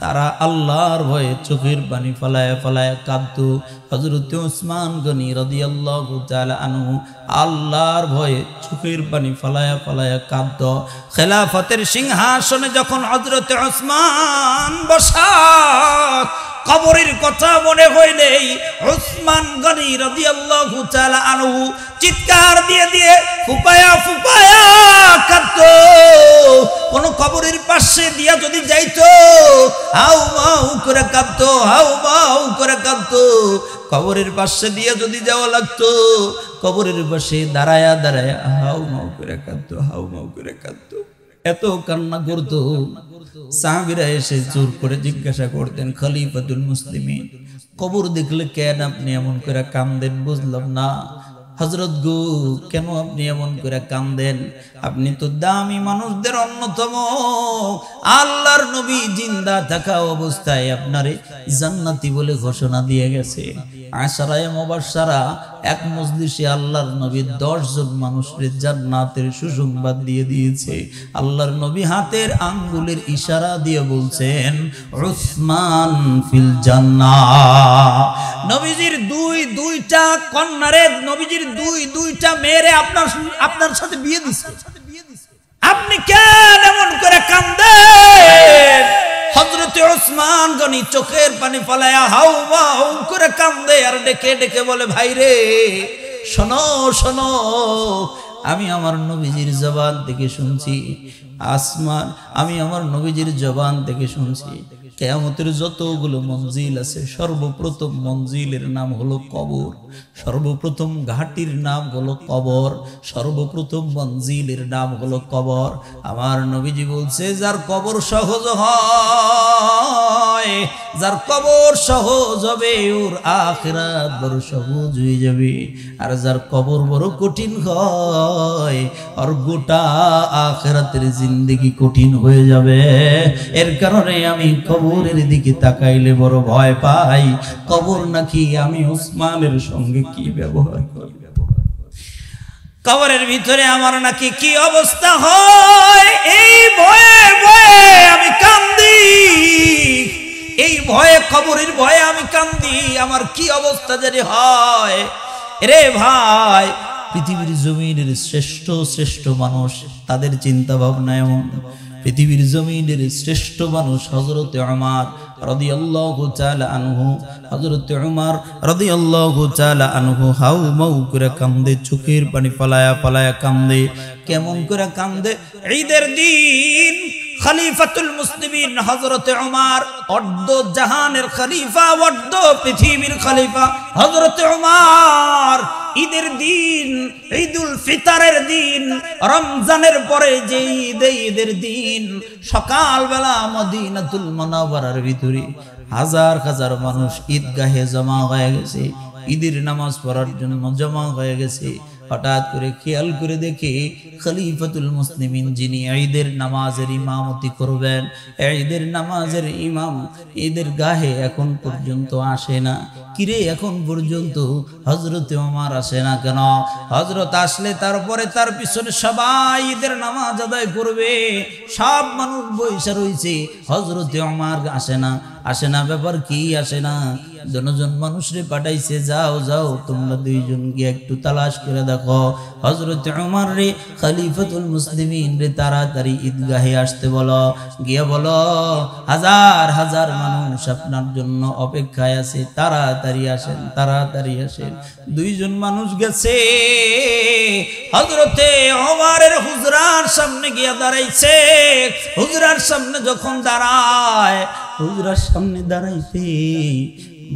তারা আল্লাহর ভয়ে চোখের পানি ফলায় ফলায় কাঁদতো। হযরত উসমান গনি রাদিয়াল্লাহু তাআলা আনহু আল্লাহর ভয়ে চোখের পানি ফলায় ফলায় কাঁদতো। খেলাফতের সিংহাসনে যখন হযরত উসমান বসা, কবরের কথা মনে হইলেই উসমান গনি রাদিয়াল্লাহু তাআলা আনহু চিৎকার দিয়ে দিয়ে ফুপায়া ফুপায়া কাঁদতো। কোন কবরের পাশে দিয়া যদি যাইতো, হাউ মাউ করে কাঁদতো, হাউ মাউ করে কাঁদতো। কবরের পাশে দিয়া যদি যাওয়া লাগতো, কবরের পাশে দাঁড়ায়া দাঁড়ায়া হাউ মাউ করে কাঁদতো, হাউ মাউ করে কাঁদতো। এত কান্না করতো, সাহাবীরা এসে জোর করে জিজ্ঞাসা করতেন, খলিফাতুল মুসলিমিন, কবর দেখলে কেন আপনি এমন করে কান্দেন? বুঝলাম না হযরত গো, কেন আপনি এমন করে কান্দেন? আপনি তো দামি মানুষদের অন্যতম, আল্লাহর নবী জিন্দা থাকা অবস্থায় আপনারে জান্নাতি বলে ঘোষণা দিয়ে গেছে। আশারায়ে মুবাশশারা এক মজলিসে আল্লাহর নবী 10 জন মানুষের জান্নাতের সুসংবাদ দিয়ে দিয়েছে। আল্লাহর নবী হাতের আঙ্গুলের ইশারা দিয়ে বলছেন, উসমান ফিল জান্নাহ। নবীজির দুইটা কন্যারে, নবীজির দুইটা মেয়েরে আপনার সাথে বিয়ে দিছে, আপনি কেন এমন করে কান্দেন? হযরত উসমান গনি চোখের পানি ফলায়া হাউ মাউ করে কান্দে আর ডেকে ডেকে বলে, ভাই রে শোনো শোনো, আমি আমার নবীজির জবান থেকে শুনছি, আসমান, আমি আমার নবীজির জবান থেকে শুনছি, কিয়ামতের যতগুলো মঞ্জিল আছে সর্বপ্রথম মঞ্জিলের নাম হলো কবর, সর্বপ্রথম ঘাটির নাম হলো কবর, সর্বপ্রথম মঞ্জিলের নাম হলো কবর। আমার নবীজি বলছে, যার কবর সহজ হয়, যার কবর সহজ হবে, ওর আখিরাত বড় সহজ হয়ে যাবে। আর যার কবর বড় কঠিন হয়, আর গোটা আখিরাতের জিন্দেগি কঠিন হয়ে যাবে। এর কারণে আমি কবরের দিকে তাকাইলে বড় ভয় পাই। কবর নাকি আমি উসমানের সঙ্গে কি ব্যবহার করি, কবরের ভিতরে আমার নাকি কি অবস্থা হয়, এই ভয়ে ভয়ে আমি কান্দি, এই ভয়ে, কবরের ভয়ে আমি কান্দি, আমার কি অবস্থা জানি হয়। রে ভাই, পৃথিবীর জমিনের শ্রেষ্ঠ শ্রেষ্ঠ মানুষ, তাদের চিন্তা ভাবনা এমন। পৃথিবীর জমিনের শ্রেষ্ঠ মানুষ হযরত উমর রাদিয়াল্লাহু তাআলা আনহু, হযরত উমর রাদিয়াল্লাহু তাআলা আনহু হাউ মাউ করে কান্দে, চোখের পানি ফলায়া ফলায়া কান্দে। কেমন করে কান্দে? ঈদের দিন খলিফাতুল মুসলিমিন হযরত উমর, অর্ধ জাহানের খলিফা, অর্ধ পৃথিবীর খলিফা হযরত উমর, ঈদের দিন, ঈদুল ফিতরের দিন, রমজানের পরে যে ঈদ, ঈদের দিন সকালবেলা মদিনাতুল মুনাওয়ারার ভিতরে হাজার হাজার মানুষ ঈদগাহে জমা হয়ে গেছে, ঈদের নামাজ পড়ার জন্য জমা হয়ে গেছে। হঠাৎ করে খেয়াল করে দেখে খলিফাতুল মুসলিমিন যিনি ঈদের নামাজের ইমামতি করবেন, ঈদের নামাজের ইমাম ঈদের গাহে এখন পর্যন্ত আসে না। কিরে এখন পর্যন্ত হযরতে ওমর আসে না কেন? হযরত আসলে তারপরে তার পিছনে সবাই ঈদের নামাজ আদায় করবে, সব মানুষ বইসা রইছে, হযরতে ওমর আসে না। ব্যাপার কি আসে না? জনজন মানুষরে পাঠাইছে, যাও যাও তোমরা দুইজন গিয়ে একটু তালাশ করে দেখো, হযরতে ওমর রে খলিফাতুল মুসলিমিন রে তাড়াতাড়ি ঈদগাহে আসতে বলো, গিয়ে বলো হাজার হাজার মানুষ আপনার জন্য অপেক্ষায় আছে, তাড়াতাড়ি আসেন, তাড়াতাড়ি আসেন। দুইজন মানুষ গেছে, হযরতে ওমরের হুজরার সামনে গিয়ে দাঁড়াইছে। হুজরার সামনে যখন দাঁড়ায়, হুজরার সামনে দাঁড়াইতে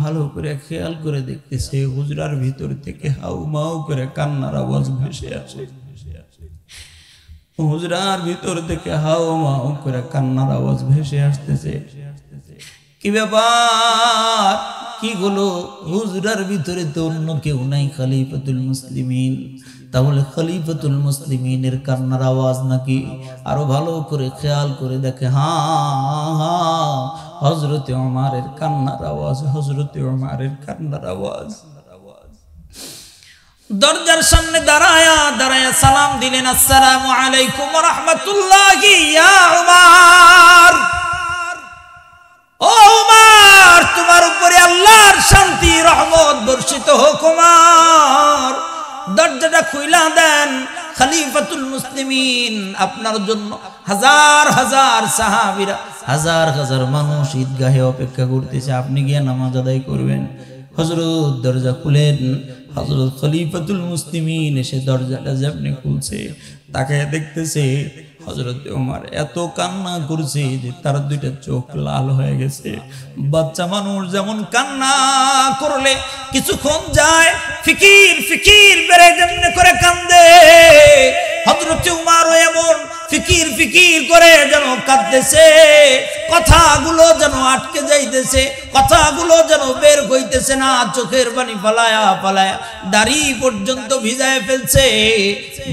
ভালো করে খেয়াল করে দেখতেছে, হুজরার ভিতর থেকে হাউমাউ করে কান্নার আওয়াজ ভেসে আসে। হুজরার ভিতর থেকে হাউমাউ করে কান্নার আওয়াজ ভেসে আসতেছে। কি ব্যাপার, কি হলো? হুজরার ভিতরে তো অন্য কেউ নাই, খলিফাতুল মুসলিমিন। তাহলে খলিফাতুল মুসলিমিনের কান্নার আওয়াজ নাকি? আরো ভালো করে খেয়াল করে দেখে, হ্যাঁ, হযরতে ওমরের কান্নার আওয়াজ, হযরতে ওমরের কান্নার আওয়াজ। দরজার সামনে দাঁড়ায়া সালাম দিলেন, আসসালামু আলাইকুম ওয়া রাহমাতুল্লাহি ইয়া ওমর। ও ওমর, তোমার উপরে আল্লাহর শান্তি রহমত বর্ষিত হোক। ওমর, দরজাটা খুইলা দেন, খলিফাতুল মুসলিমিন আপনার জন্য হাজার হাজার সাহাবীরা, হাজার হাজার মানুষ ঈদগাহে অপেক্ষা করতেছে, আপনি গিয়ে নামাজ আদায় করবেন। হযরত দরজা খুলেন। হযরত খলিফাতুল মুসলিমিন এসে দরজাটা যেমনি খুলছে, তাকে দেখতেছে হযরত ওমর এত কান্না করছে যে তার দুইটা চোখ লাল হয়ে গেছে। বাচ্চা মানুষ যেমন কান্না করলে কিছুক্ষণ যায়, ফিকির ফিকির বেড়ে যেমনি করে কান্দে, হযরত ওমরও এমন ফিকির ফিকির করে যেন কাঁদতেছে, কথাগুলো যেন আটকে যাইতেছে, কথাগুলো যেন বের হইতেছে না, চোখের পানি ফালায়া ফালায়া দাড়ি পর্যন্ত ভিজায় ফেলছে,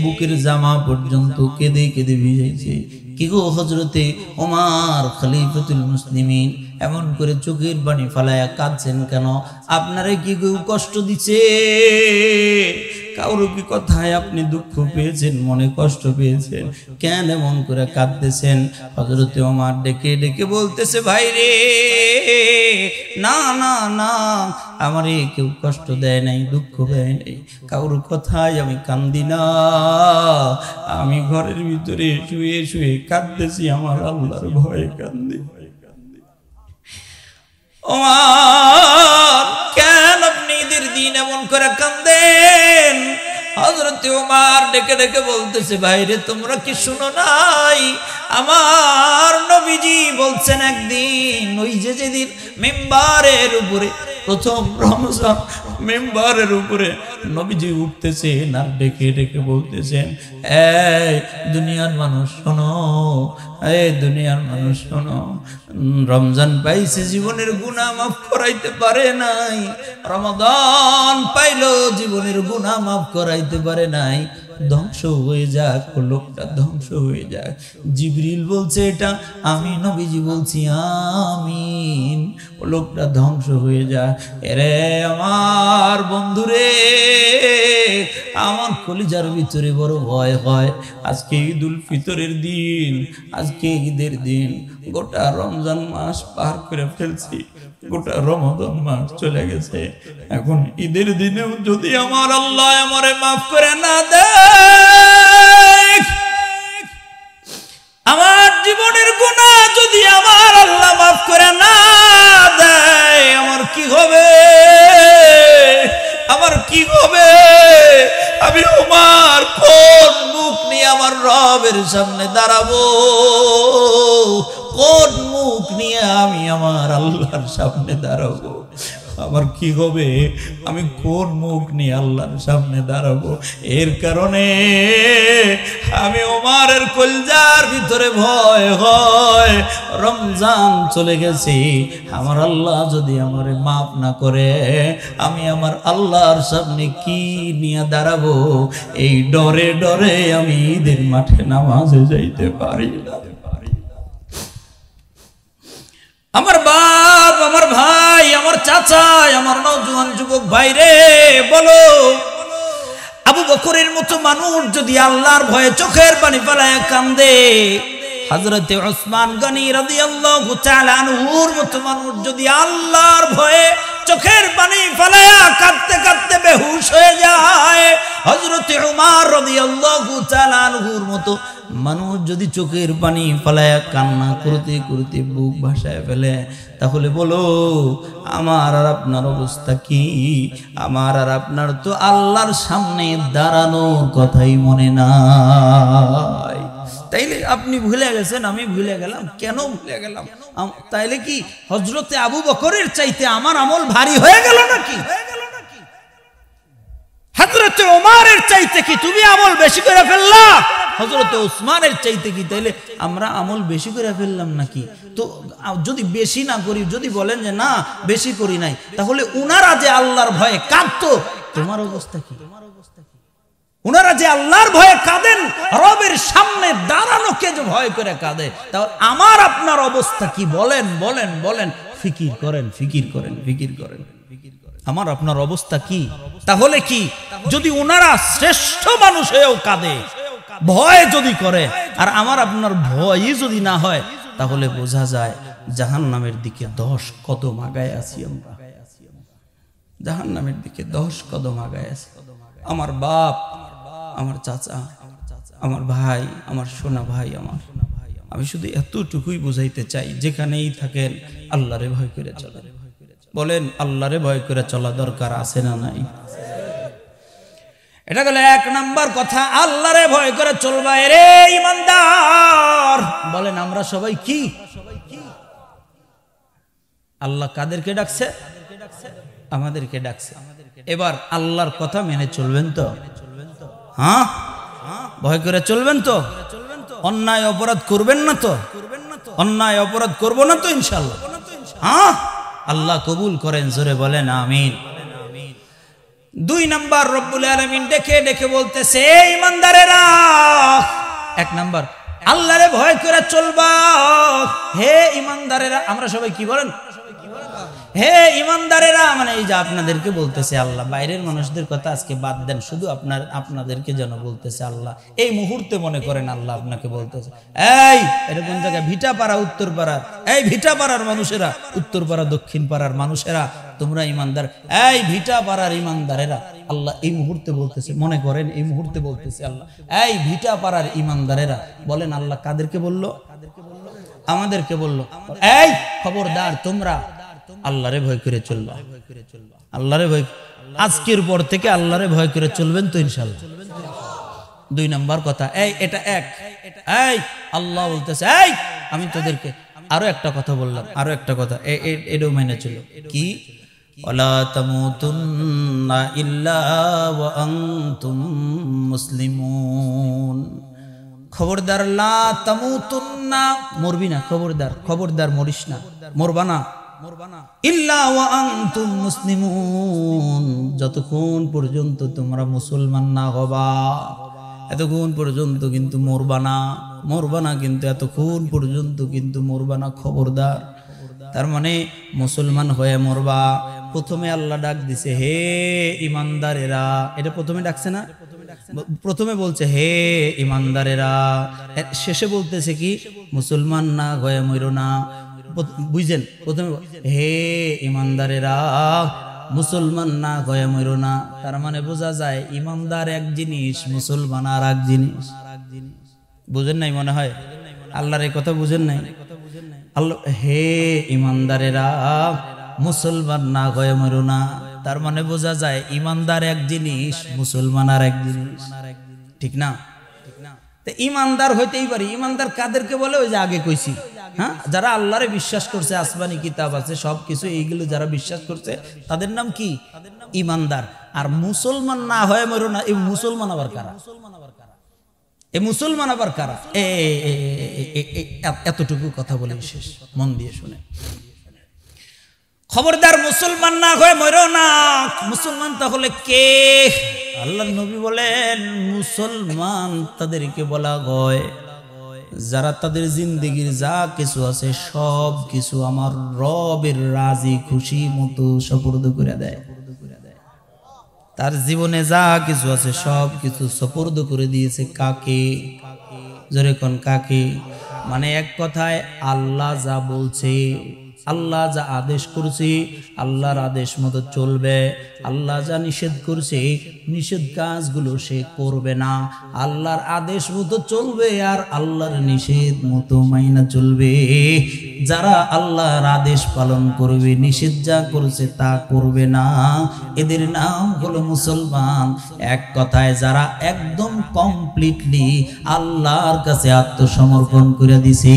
বুকের জামা পর্যন্ত কেঁদে কেঁদে ভিজাইছে। কি গো হযরতে ওমর খলিফাতুল মুসলিমিন, এমন করে চোখের পানি ফালায়া কাঁদছেন কেন? আপনারে কি কেউ কষ্ট দিছে? কারো কি কথায় আপনি দুঃখ পেয়েছেন, মনে কষ্ট পেয়েছেন? কেন এমন করে কাঁদতেছেন? হযরতে ওমর ডেকে ডেকে বলতেছে, ভাই রে, না না না, আমারে কেউ কষ্ট দেয় নাই, দুঃখ দেয় নাই, কারোর কথায় আমি কান্দি না, আমি ঘরের ভিতরে শুয়ে শুয়ে কাঁদতেছি, আমার আল্লাহর ভয়ে কান্দি। ওমর, কেন আপনি ঈদের দিন এমন করে কান্দেন? হযরত ওমর ডেকে ডেকে বলতেছে, ভাইরে তোমরা কি শুনো নাই? আমার নবীজি বলছেন একদিন, ওই যে যেদিন মিম্বারের উপরে প্রথম রমজান মিম্বারের উপরে নবীজি উঠতেছেন আর ডেকে ডেকে বলতেছেন, এই দুনিয়ার মানুষ শোনো, এই দুনিয়ার মানুষ শোনো, রমজান পাইছে জীবনের গুনাহ মাফ করাইতে পারে নাই, রমাদান পাইলো জীবনের গুনাহ মাফ করাইতে পারে নাই, ধ্বংস হয়ে যাক, লোকটা ধ্বংস হয়ে যাক। জিবরিল বলছে এটা, আমি নবীজি বলছি আমিন, লোকটা ধ্বংস হয়ে যায়। এরে আমার বন্ধুরে, আমার কলিজার ভিতরে বড় ভয় হয়। আজকে ঈদুল ফিতরের দিন, আজকে ঈদের দিন, গোটা রমজান মাস পার করে ফেলছি, গোটা রমাদান মাস চলে গেছে, এখন ঈদের দিনেও যদি আমার আল্লাহ আমারে মাফ করে না দেয়, আমার জীবনের গুনাহ যদি আমার আল্লাহ মাফ করে না দেয়, আমার কি হবে? আমার কি হবে? আমি ওমর কোন মুখ নিয়ে আমার রবের সামনে দাঁড়াবো? কোন মুখ নিয়ে আমি আমার আল্লাহর সামনে দাঁড়াবো? আমার কি হবে, আমি কোন মুখ নিয়ে আল্লাহর সামনে দাঁড়াবো। এর কারণে আমি ওমরের কলজার ভিতরে ভয় হয়, রমজান চলে গেছে, আমার আল্লাহ যদি আমারে মাফ না করে আমি আমার আল্লাহর সামনে কি নিয়ে দাঁড়াবো, এই ডরে ডরে আমি ঈদের মাঠে নামাজে যাইতে পারি না। আমার বাপ, আমার ভাই, আমার চাচা, আমার নওজোয়ান যুবক ভাই রে, বলো আবু বকরের মতো মানুষ যদি আল্লাহর ভয়ে চোখের পানি ফেলায় কান্দে, হযরতে উসমান গনি রাদিয়াল্লাহু তাআলা আনহুর মতো মানুষ যদি আল্লাহর ভয়ে চোখের পানি ফেলায়া কাঁদতে কাঁদতে বেহুশ হয়ে যায়, হযরতে উমর রাদিয়াল্লাহু তাআলা আনহুর মতো মানুষ যদি চোখের পানি ফেলায়া কান্না করতে করতে বুক ভাসায় ফেলে, তাহলে বলো আমার আর আপনার অবস্থা কি? আমার আর আপনার তো আল্লাহর সামনে দাঁড়ানোর কথাই মনে নাই। তাইলে আপনি ভুলে গেছেন, আমি ভুলে গেলাম। কেন ভুলে গেলাম? তাইলে কি হযরতে আবু বকরের চাইতে আমার আমল ভারী হয়ে গেল নাকি? হযরতে ওমরের চাইতে কি তুমি আমল বেশি করে ফেললা? হযরতে উসমানের চাইতে কি তাইলে আমরা আমল বেশি করে ফেললাম নাকি? তো যদি বেশি না করি, যদি বলেন যে না বেশি করি নাই, তাহলে উনারা যে আল্লাহর ভয়ে কাঁদতো, তোমার অবস্থা কি? উনারা যে আল্লাহর ভয়ে কাঁদেন, রবের সামনে দাঁড়ানোকে যে ভয় করে কাঁদে, তাহলে আমার আপনার অবস্থা কি? বলেন বলেন বলেন, ফিকির করেন, ফিকির করেন, ফিকির করেন, আমার আপনার অবস্থা কি? তাহলে কি যদি উনারা শ্রেষ্ঠ মানুষ হয়েও কাঁদে, ভয় যদি করে, আর আমার আপনার ভয়ই যদি না হয়, তাহলে বোঝা যায় জাহান্নামের দিকে 10 কদম আগায় আছি আমরা। জাহান্নামের দিকে 10 কদম আগায় আছি। আমার বাপ, আমার চাচা, আমার ভাই, আমার সোনা ভাই, আমি শুধু এতটুকুই বুঝাইতে চাই, যেখানেই থাকেন আল্লাহরে ভয় করে চলেন। বলেন আল্লাহরে ভয় করে চলা দরকার আছে না নাই? এটা গেল 1 নাম্বার কথা, আল্লাহরে ভয় করে চলবা রে ঈমানদার। বলেন আমরা সবাই কি? আল্লাহ কাদেরকে ডাকছে? আমাদেরকে ডাকছে। এবার আল্লাহর কথা মেনে চলবেন তো? হ্যাঁ, ভয় করে চলবেন তো? অন্যায় অপরাধ করবেন না তো? অন্যায় অপরাধ করবো না তো ইনশাআল্লাহ? হ্যাঁ, আল্লাহ কবুল করেন, জোরে বলেন আমিন। 2 নাম্বার, রব্বুল আলামিন ডেকে ডেকে বলতেছে ঈমানদারেরা, 1 নাম্বার আল্লাহরে ভয় করে চলবা। হে ঈমানদারেরা, আমরা সবাই কি বলেন? হে ঈমানদারেরা, মানে এই যে আপনাদেরকে বলতেছে আল্লাহ, বাইরের মানুষদের কথা আজকে বাদ দেন, শুধু আপনাদেরকে যেন বলতেছে আল্লাহ। এই মুহূর্তে মনে করেন আল্লাহ আপনাকে বলতেছে, এই এটা কোন জায়গায়? ভিটাপাড়া, উত্তরপাড়ার, এই ভিটাপাড়ার মানুষেরা, উত্তরপাড়া, দক্ষিণ পাড়ার মানুষেরা, তোমরা ঈমানদার, এই ভিটাপাড়ার ঈমানদারেরা, আল্লাহ এই মুহূর্তে বলতেছে, মনে করেন এই মুহূর্তে বলতেছে আল্লাহ, এই ভিটাপাড়ার ঈমানদারেরা। বলেন আল্লাহ কাদেরকে বললো? আমাদেরকে বললো, এই খবরদার তোমরা আল্লাহরে ভয় করে চলবা। আল্লাহরে ভয়, আজকের পর থেকে আল্লাহরে ভয় করে চলবেন তো ইনশাআল্লাহ? 2 নাম্বার কথা, এই এটা এক। এই আল্লাহ বলতেছে, এই আমি তোদেরকে আরো একটা কথা বললাম, আরো একটা কথা, এটাও মেনে চলো। কি? ওয়ালা তামুতুন্না ইল্লা ওয়া আনতুম মুসলিমুন। খবরদার, লা তামুতুন্না, মরবি না, খবরদার, খবরদার মরিস না, মরবা না, ইল্লা ওয়া আনতুম মুসলিমুন, যতক্ষণ পর্যন্ত তোমরা মুসলমান না হবা, এতক্ষণ পর্যন্ত কিন্তু মরবা না, মরবা না, কিন্তু এতক্ষণ পর্যন্ত কিন্তু মরবা না, খবরদার। তার মানে মুসলমান হয়ে মরবা। প্রথমে আল্লাহ ডাক দিছে হে ঈমানদারেরা, এটা প্রথমে ডাকছে না? প্রথমে বলছে হে ঈমানদারেরা, শেষে বলতেছে কি? মুসলমান না হয়ে মরো না। বুঝছেন? প্রথমে হে ঈমানদারেরা, মুসলমান না হয়ে মরো না। তার মানে বোঝা যায় ঈমানদার এক জিনিস, মুসলমান আর এক জিনিস। বুঝেন নাই মনে হয়? আল্লাহর এই কথা বুঝেন নাই? আল্লাহ হে ঈমানদারেরা, মুসলমান না হয়ে মরো না, তার মানে বোঝা যায় ঈমানদার এক জিনিস, মুসলমান আর এক জিনিস। ঠিক না? ঈমানদার হইতেই পারি। ঈমানদার কাদেরকে বলে? ওই যে আগে কইছি, হ্যাঁ, যারা আল্লাহরে বিশ্বাস করছে, আসমানি কিতাব আছে সবকিছু, এইগুলো যারা বিশ্বাস করছে তাদের নাম কি? ইমানদার। আর মুসলমান না হয়ে মরো না, এই মুসলমান আবার কারা? এই মুসলমান আবার কারা? এতটুকু কথা বলে শেষ, মন দিয়ে শুনে। খবরদার মুসলমান না হয়ে মরো না। মুসলমান তাহলে কে? আল্লাহর নবী বলেন মুসলমান তাদেরকে বলা হয় যারা তাদের জিন্দেগির যা কিছু আছে সব কিছু আমার রবের রাজি খুশি মতো সুপুর্দ করে দেয়। তার জীবনে যা কিছু আছে সব কিছু সুপুর্দ করে দিয়েছে কাকে? জোরে কোন কাকে? মানে এক কথায় আল্লাহ যা বলছে, আল্লাহ যা আদেশ করছে আল্লাহর আদেশ মতো চলবে, আল্লাহ যা নিষেধ করছে নিষেধ কাজগুলো সে করবে না, আল্লাহর আদেশ মতো চলবে আর আল্লাহর নিষেধ মতো মাইনা চলবে। যারা আল্লাহর আদেশ পালন করবে, নিষেধ যা করছে তা করবে না, এদের নাম হলো মুসলমান। এক কথায় যারা একদম কমপ্লিটলি আল্লাহর কাছে আত্মসমর্পণ করে দিছে,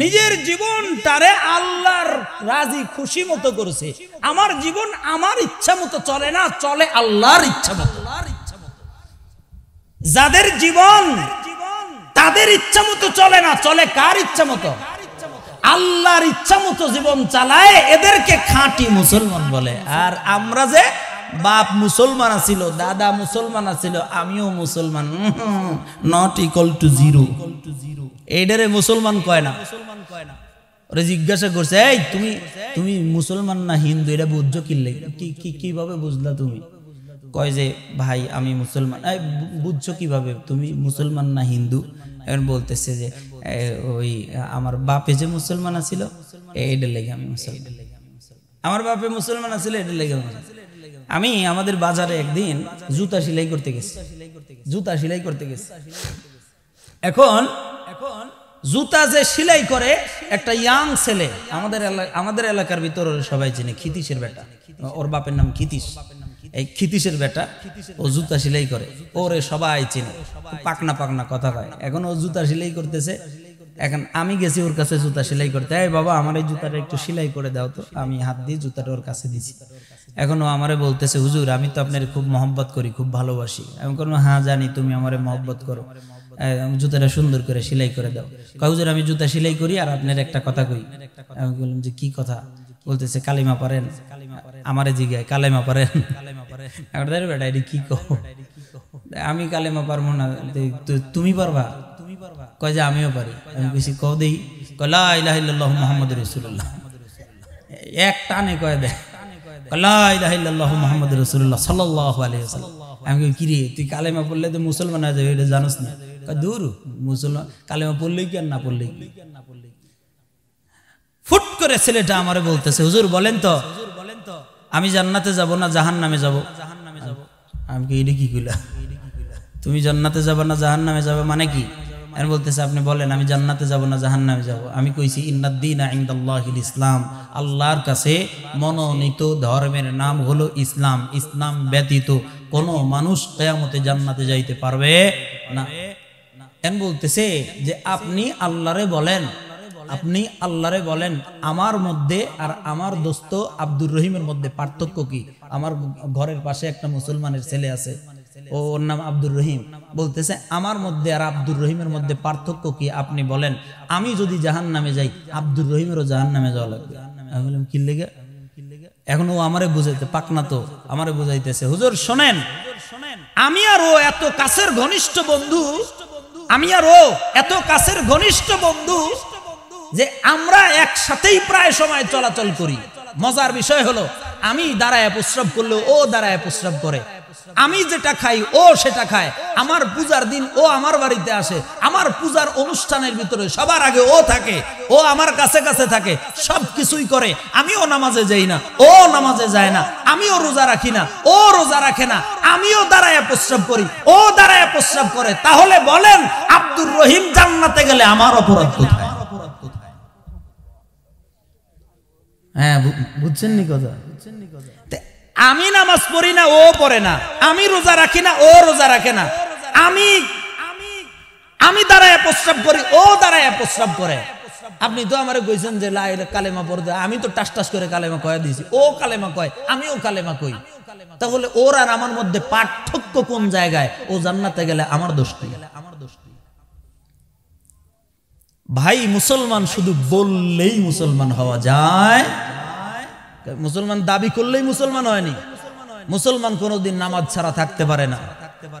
নিজের জীবনটারে আল্লাহর রাজি খুশি মতো করেছে। আমার জীবন আমার ইচ্ছা মতো চলে না, চলে আল্লাহর ইচ্ছা মতো। যাদের জীবন তাদের ইচ্ছা মতো চলে না, চলে কার ইচ্ছা মতো? আল্লাহর ইচ্ছা মতো জীবন চালায়, এদেরকে খাঁটি মুসলমান বলে। আর আমরা যে বাপ মুসলমান ছিল, দাদা মুসলমান ছিল, আমিও মুসলমান, নট ইকুয়াল টু জিরো, এইটারে মুসলমান কয় না। ওরা জিজ্ঞাসা করছে, এই তুমি তুমি মুসলমান না হিন্দু, এটা বুঝছো কিভাবে বুঝলা তুমি? কয় যে ভাই আমি মুসলমান। বুঝছো কিভাবে? তুমি মুসলমান না হিন্দু? এখন বলতেছে যে ওই আমার বাপে যে মুসলমান ছিল এইটার লেগে আমি মুসলমান, আমার বাপে মুসলমান ছিল এটার লেগে। আমি আমাদের বাজারে একদিন জুতা সেলাই করতে গেছি, এখন জুতা যে সেলাই করে একটা ইয়াং ছেলে, আমাদের এলাকার ভিতরে সবাই চিনে, খিতিশের বেটা, ওর বাপের নাম খিতিশ, এই খিতিশের বেটা ও জুতা সেলাই করে, ওরে সবাই চিনে, পাকনা পাকনা কথা কয়। এখন ও জুতা সেলাই করতেছে, এখন আমি গেছি ওর কাছে জুতা সেলাই করতে, এই বাবা আমার এই জুতাটা একটু সেলাই করে দাও তো। আমি হাত দিয়ে জুতাটা ওর কাছে দিছি। এখন ও আমারে বলতেছে, হুজুর আমি তো আপনার খুব মহব্বত করি, খুব ভালোবাসি। আমি বললাম হ্যাঁ জানি, তুমি আমারে মহব্বত করো, জুতাটা সুন্দর করে সেলাই করে দাও। হুজুর আমি জুতা সেলাই করি আর আপনার একটা কথা কই। আমি বললাম যে কি কথা? বলতেছে কালিমা পারেন? আমারে জিগায় কালেমা পারেন? বেটা এটি কি কহ? আমি কালেমা পারবো না, তুমি পারবা? কয় যে আমিও পারি। আমি বেশি কহ দেই, কয় লা ইলাহা ইল্লাল্লাহু মুহাম্মাদুর রাসূলুল্লাহ, এক টানে কয় দেয় লা ইলাহা ইল্লাল্লাহু মুহাম্মাদুর রাসূলুল্লাহ সাল্লাল্লাহু আলাইহি ওয়াসাল্লাম। আমি কই কি রে তুই কালেমা পড়লে তো মুসলমান হয়ে যাবে, এটা জানোস না? কয় দূর, মুসলমান কালেমা পড়লেই কি আর না পড়লেই কি? ফুট করে ছেলেটা আমারে বলতেছে, হুজুর বলেন তো আমি জান্নাতে যাব না জাহান্নামে যাব? আমি কি এটা কি কইলা? তুমি জান্নাতে যাবে না জাহান্নামে যাবে মানে কি? আমি বলতেছে আপনি বলেন আমি জান্নাতে যাব না জাহান্নামে যাব? আমি কইছি ইন্নাদ-দীনা ইনদাল্লাহিল ইসলাম, আল্লাহর কাছে মনোনীত ধর্মের নাম হলো ইসলাম। ইসলাম ব্যতীত কোনো মানুষ কিয়ামতে জান্নাতে যাইতে পারবে না। এন বলতেছে যে আপনি আল্লাহরে বলেন আমার মধ্যে আর আমার দোস্ত আব্দুর রহিমের মধ্যে পার্থক্য কি? আমার ঘরের পাশে একটা মুসলমানের ছেলে আছে, ওর নাম আব্দুর রহিম। বলতেছে আমার মধ্যে আর আব্দুর রহিমের মধ্যে পার্থক্য কি আপনি বলেন। আমি যদি জাহান্নামে যাই আব্দুর রহিমেরও জাহান্নামে যাওয়া লাগবে। আমি বললাম কি লেগে? এখন ও আমারে বুঝাইতে পাকনা, তো আমারে বুঝাইতেছে, হুজুর শোনেন আমি আর ও এত কাছের ঘনিষ্ঠ বন্ধু, যে আমরা একসাথেই প্রায় সময় চলাচল করি। মজার বিষয় হলো আমি দাঁড়ায় প্রস্রাব করলে ও দাঁড়ায় প্রস্রাব করে, আমি যেটা খাই ও সেটা খায়। আমার পূজার দিন ও আমার বাড়িতে আসে, আমার পূজার অনুষ্ঠানের ভিতরে সবার আগে ও থাকে, ও আমার কাছে কাছে থাকে, সব কিছুই করে। আমিও নামাজে যাই না, ও নামাজে যায় না, আমিও রোজা রাখি না, ও রোজা রাখে না, আমিও দাঁড়ায় প্রস্রাব করি, ও দাঁড়ায় প্রস্রাব করে। তাহলে বলেন আব্দুর রহিম জান্নাতে গেলে আমার অপরাধ কোথায়? হ্যাঁ বুঝছেন নি কথা? আমি নামাজ পড়ি না ও পড়ে না, আমি রোজা রাখি না ও রোজা রাখে না, আমি দাঁড়ায় প্রস্রাব করি, ও দাঁড়ায় প্রস্রাব করে। আপনি তো আমারে কইছেন যে লা ইলাহা কালেমা পড়তে, আমি তো টাস টাস করে কালেমা কয়ে দিয়েছি, ও কালেমা কয়, আমিও কালেমা কই। তাহলে ওর আর আমার মধ্যে পার্থক্য কোন জায়গায়? ও জান্নাতে গেলে আমার দোষ কি? ভাই, মুসলমান শুধু বললেই মুসলমান হওয়া যায়? মুসলমান দাবি করলেই মুসলমান হয়নি। মুসলমান কোনোদিন নামাজ ছাড়া থাকতে পারে না,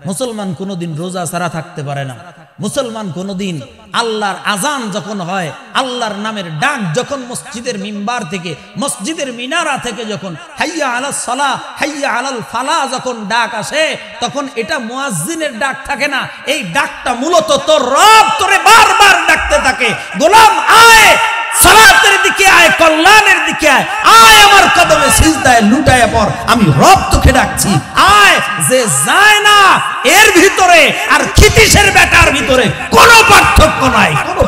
মুসলমান কোনোদিন রোজা ছাড়া থাকতে পারে না, মুসলমান কোনোদিন আল্লাহর আজান যখন হয়, আল্লাহর নামের ডাক যখন মসজিদের মিম্বার থেকে, মসজিদের মিনারা থেকে যখন হাইয়া আলাস সালাহ হাইয়া আলাল ফালাহ যখন ডাক আসে, তখন এটা মুয়াজ্জিনের ডাক থাকে না। এই ডাকটা মূলত তোর রব তোরে বারবার ডাকতে থাকে, গোলাম আয় সালাতের দিকে আয়, কল্যাণের দিকে আয়, আয় আমার কদমে সিজদায় লুটায়া পড়, আমি রব তোকে ডাকছি, আয়। যে যায় না এর ভিতরে আর খিতিশের বেটার ভিতরে কোনো পার্থক্য নাই, কোনো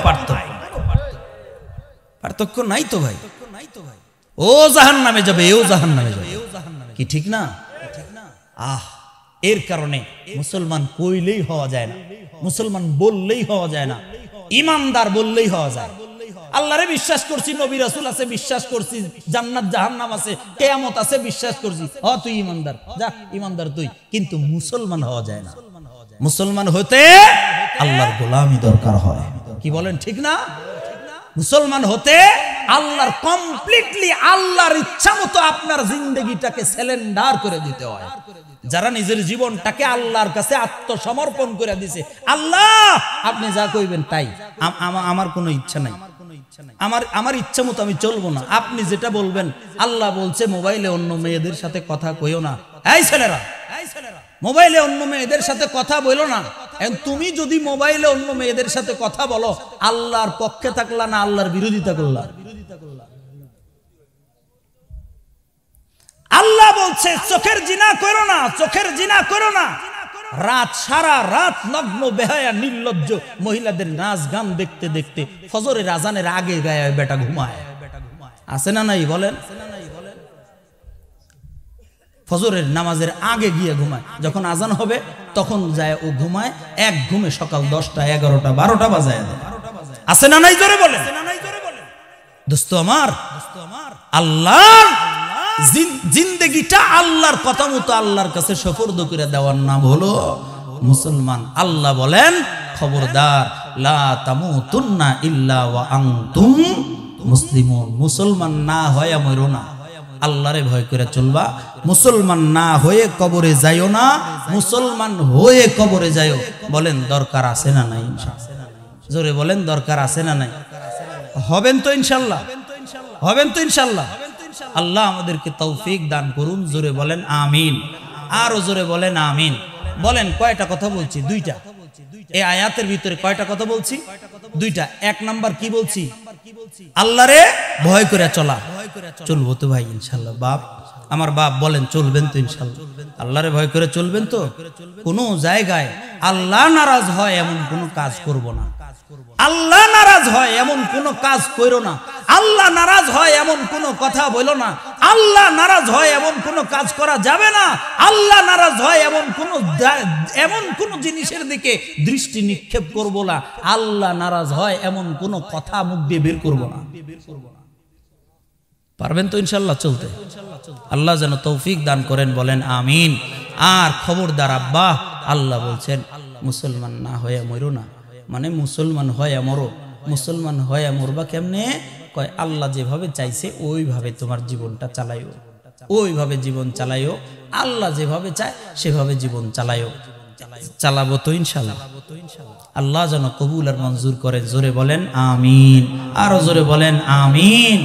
পার্থক্য নাই তো ভাই। ও জাহান্নামে যাবে, এও জাহান্নামে যাবে, কি ঠিক না? এর কারণে মুসলমান কইলেই হওয়া যায় না, মুসলমান বললেই হওয়া যায় না, ইমানদার বললেই হওয়া যায়। আল্লাহরে বিশ্বাস করছি, নবী রাসূল আছে বিশ্বাস করছি, জান্নাত জাহান্নাম আছে, কিয়ামত আছে বিশ্বাস করছি, তুই ইমানদার, যা ইমানদার তুই, কিন্তু মুসলমান হওয়া যায় না। মুসলমান হতে আল্লাহর গোলামি দরকার হয়, কি বলেন ঠিক না? মুসলমান হতে আল্লাহর কমপ্লিটলি আল্লাহর ইচ্ছা মতো আপনার জিন্দেগিটাকে সারেন্ডার করে দিতে হয়। যারা নিজের জীবনটাকে আল্লাহর কাছে আত্মসমর্পণ করে দিয়েছে, আল্লাহ আপনি যা কইবেন তাই, আমার কোনো ইচ্ছা নাই, আমার ইচ্ছা মতো আমি চলবো না, আপনি যেটা বলবেন। আল্লাহ বলছে মোবাইলে অন্য মেয়েদের সাথে কথা কইও না, এই ছেলেরা মোবাইলে অন্য মেয়েদের সাথে কথা বলো না। তুমি যদি মোবাইলে অন্য মেয়েদের সাথে কথা বলো, আল্লাহর পক্ষে থাকলা না আল্লাহর বিরোধিতা করলা? আল্লাহ বলছে চোখের জিনা করো না, চোখের জিনা করো না। রাত সারা রাত নগ্ন বেহায়া নির্লজ্জ মহিলাদের নাচ গান দেখতে দেখতে ফজরের আজানের আগে গায়ে বেটা ঘুমায়, আছে না নাই বলেন? ফজরের নামাজের আগে গিয়ে ঘুমায়, যখন আজান হবে তখন যায় ও ঘুমায়, এক ঘুমে সকাল 10টা 11টা 12টা বাজায় দেয়, আছে না নাই জোরে বলেন? দোস্ত আমার, আল্লাহর জিন্দেগিটা আল্লাহর কথা মতো আল্লাহর কাছে সুপর্দ করে দেওয়ার নাম হলো মুসলমান। আল্লাহ বলেন খবরদার, লা তামুতুন্না ইল্লা ওয়া আনতুম মুসলিমুন। মুসলমান না হয়ে মরো না, আল্লাহরে ভয় করে চলবা। মুসলমান না হয়ে কবরে যাইও না, মুসলমান হয়ে কবরে যাইও। বলেন দরকার আছে না নাই? জোরে বলেন দরকার আছে না নাই? হবেন তো ইনশাল্লাহ, হবেন তো ইনশাল্লাহ। আল্লাহ আমাদেরকে তৌফিক দান করুন, জোরে বলেন আমিন, আরো জোরে বলেন আমিন। বলেন কয়টা কথা বলছি? দুইটা। এই আয়াতের ভিতরে কয়টা কথা বলছি? দুইটা। এক নাম্বার কি বলছি? আল্লাহরে ভয় করে চলা। চলবো তো ভাই ইনশাল্লাহ? বাপ আমার বাপ বলেন চলবেন তো ইনশাল্লাহ? আল্লাহরে ভয় করে চলবেন তো? কোনো জায়গায় আল্লাহ নারাজ হয় এমন কোনো কাজ করব না, আল্লাহ নারাজ হয় এমন কোনো কাজ করো না, আল্লাহ নারাজ হয় এমন কোনো কথা বলো না, আল্লাহ নারাজ হয় এমন কোনো কাজ করা যাবে না, আল্লাহ নারাজ হয় এমন কোন জিনিসের দিকে দৃষ্টি নিক্ষেপ করব না, আল্লাহ নারাজ হয় এমন কোনো কথা মুখ দিয়ে বের করব না। পারবেন তো ইনশাল্লাহ চলতে? আল্লাহ যেন তৌফিক দান করেন, বলেন আমিন। আর খবরদার আব্বা, আল্লাহ বলছেন মুসলমান না হয়ে মরো না, মানে মুসলমান হয়ে মরো। মুসলমান হয়ে মরবা কেমনে? কয় আল্লাহ যেভাবে চাইছে ওইভাবে তোমার জীবনটা চালাইও, ওইভাবে জীবন চালাইও, আল্লাহ যেভাবে চায় সেভাবে জীবন চালাইও। চালাবো তো ইনশাল্লাহ? আল্লাহ যেন কবুল আর মঞ্জুর করেন, জোরে বলেন আমিন, আরো জোরে বলেন আমিন।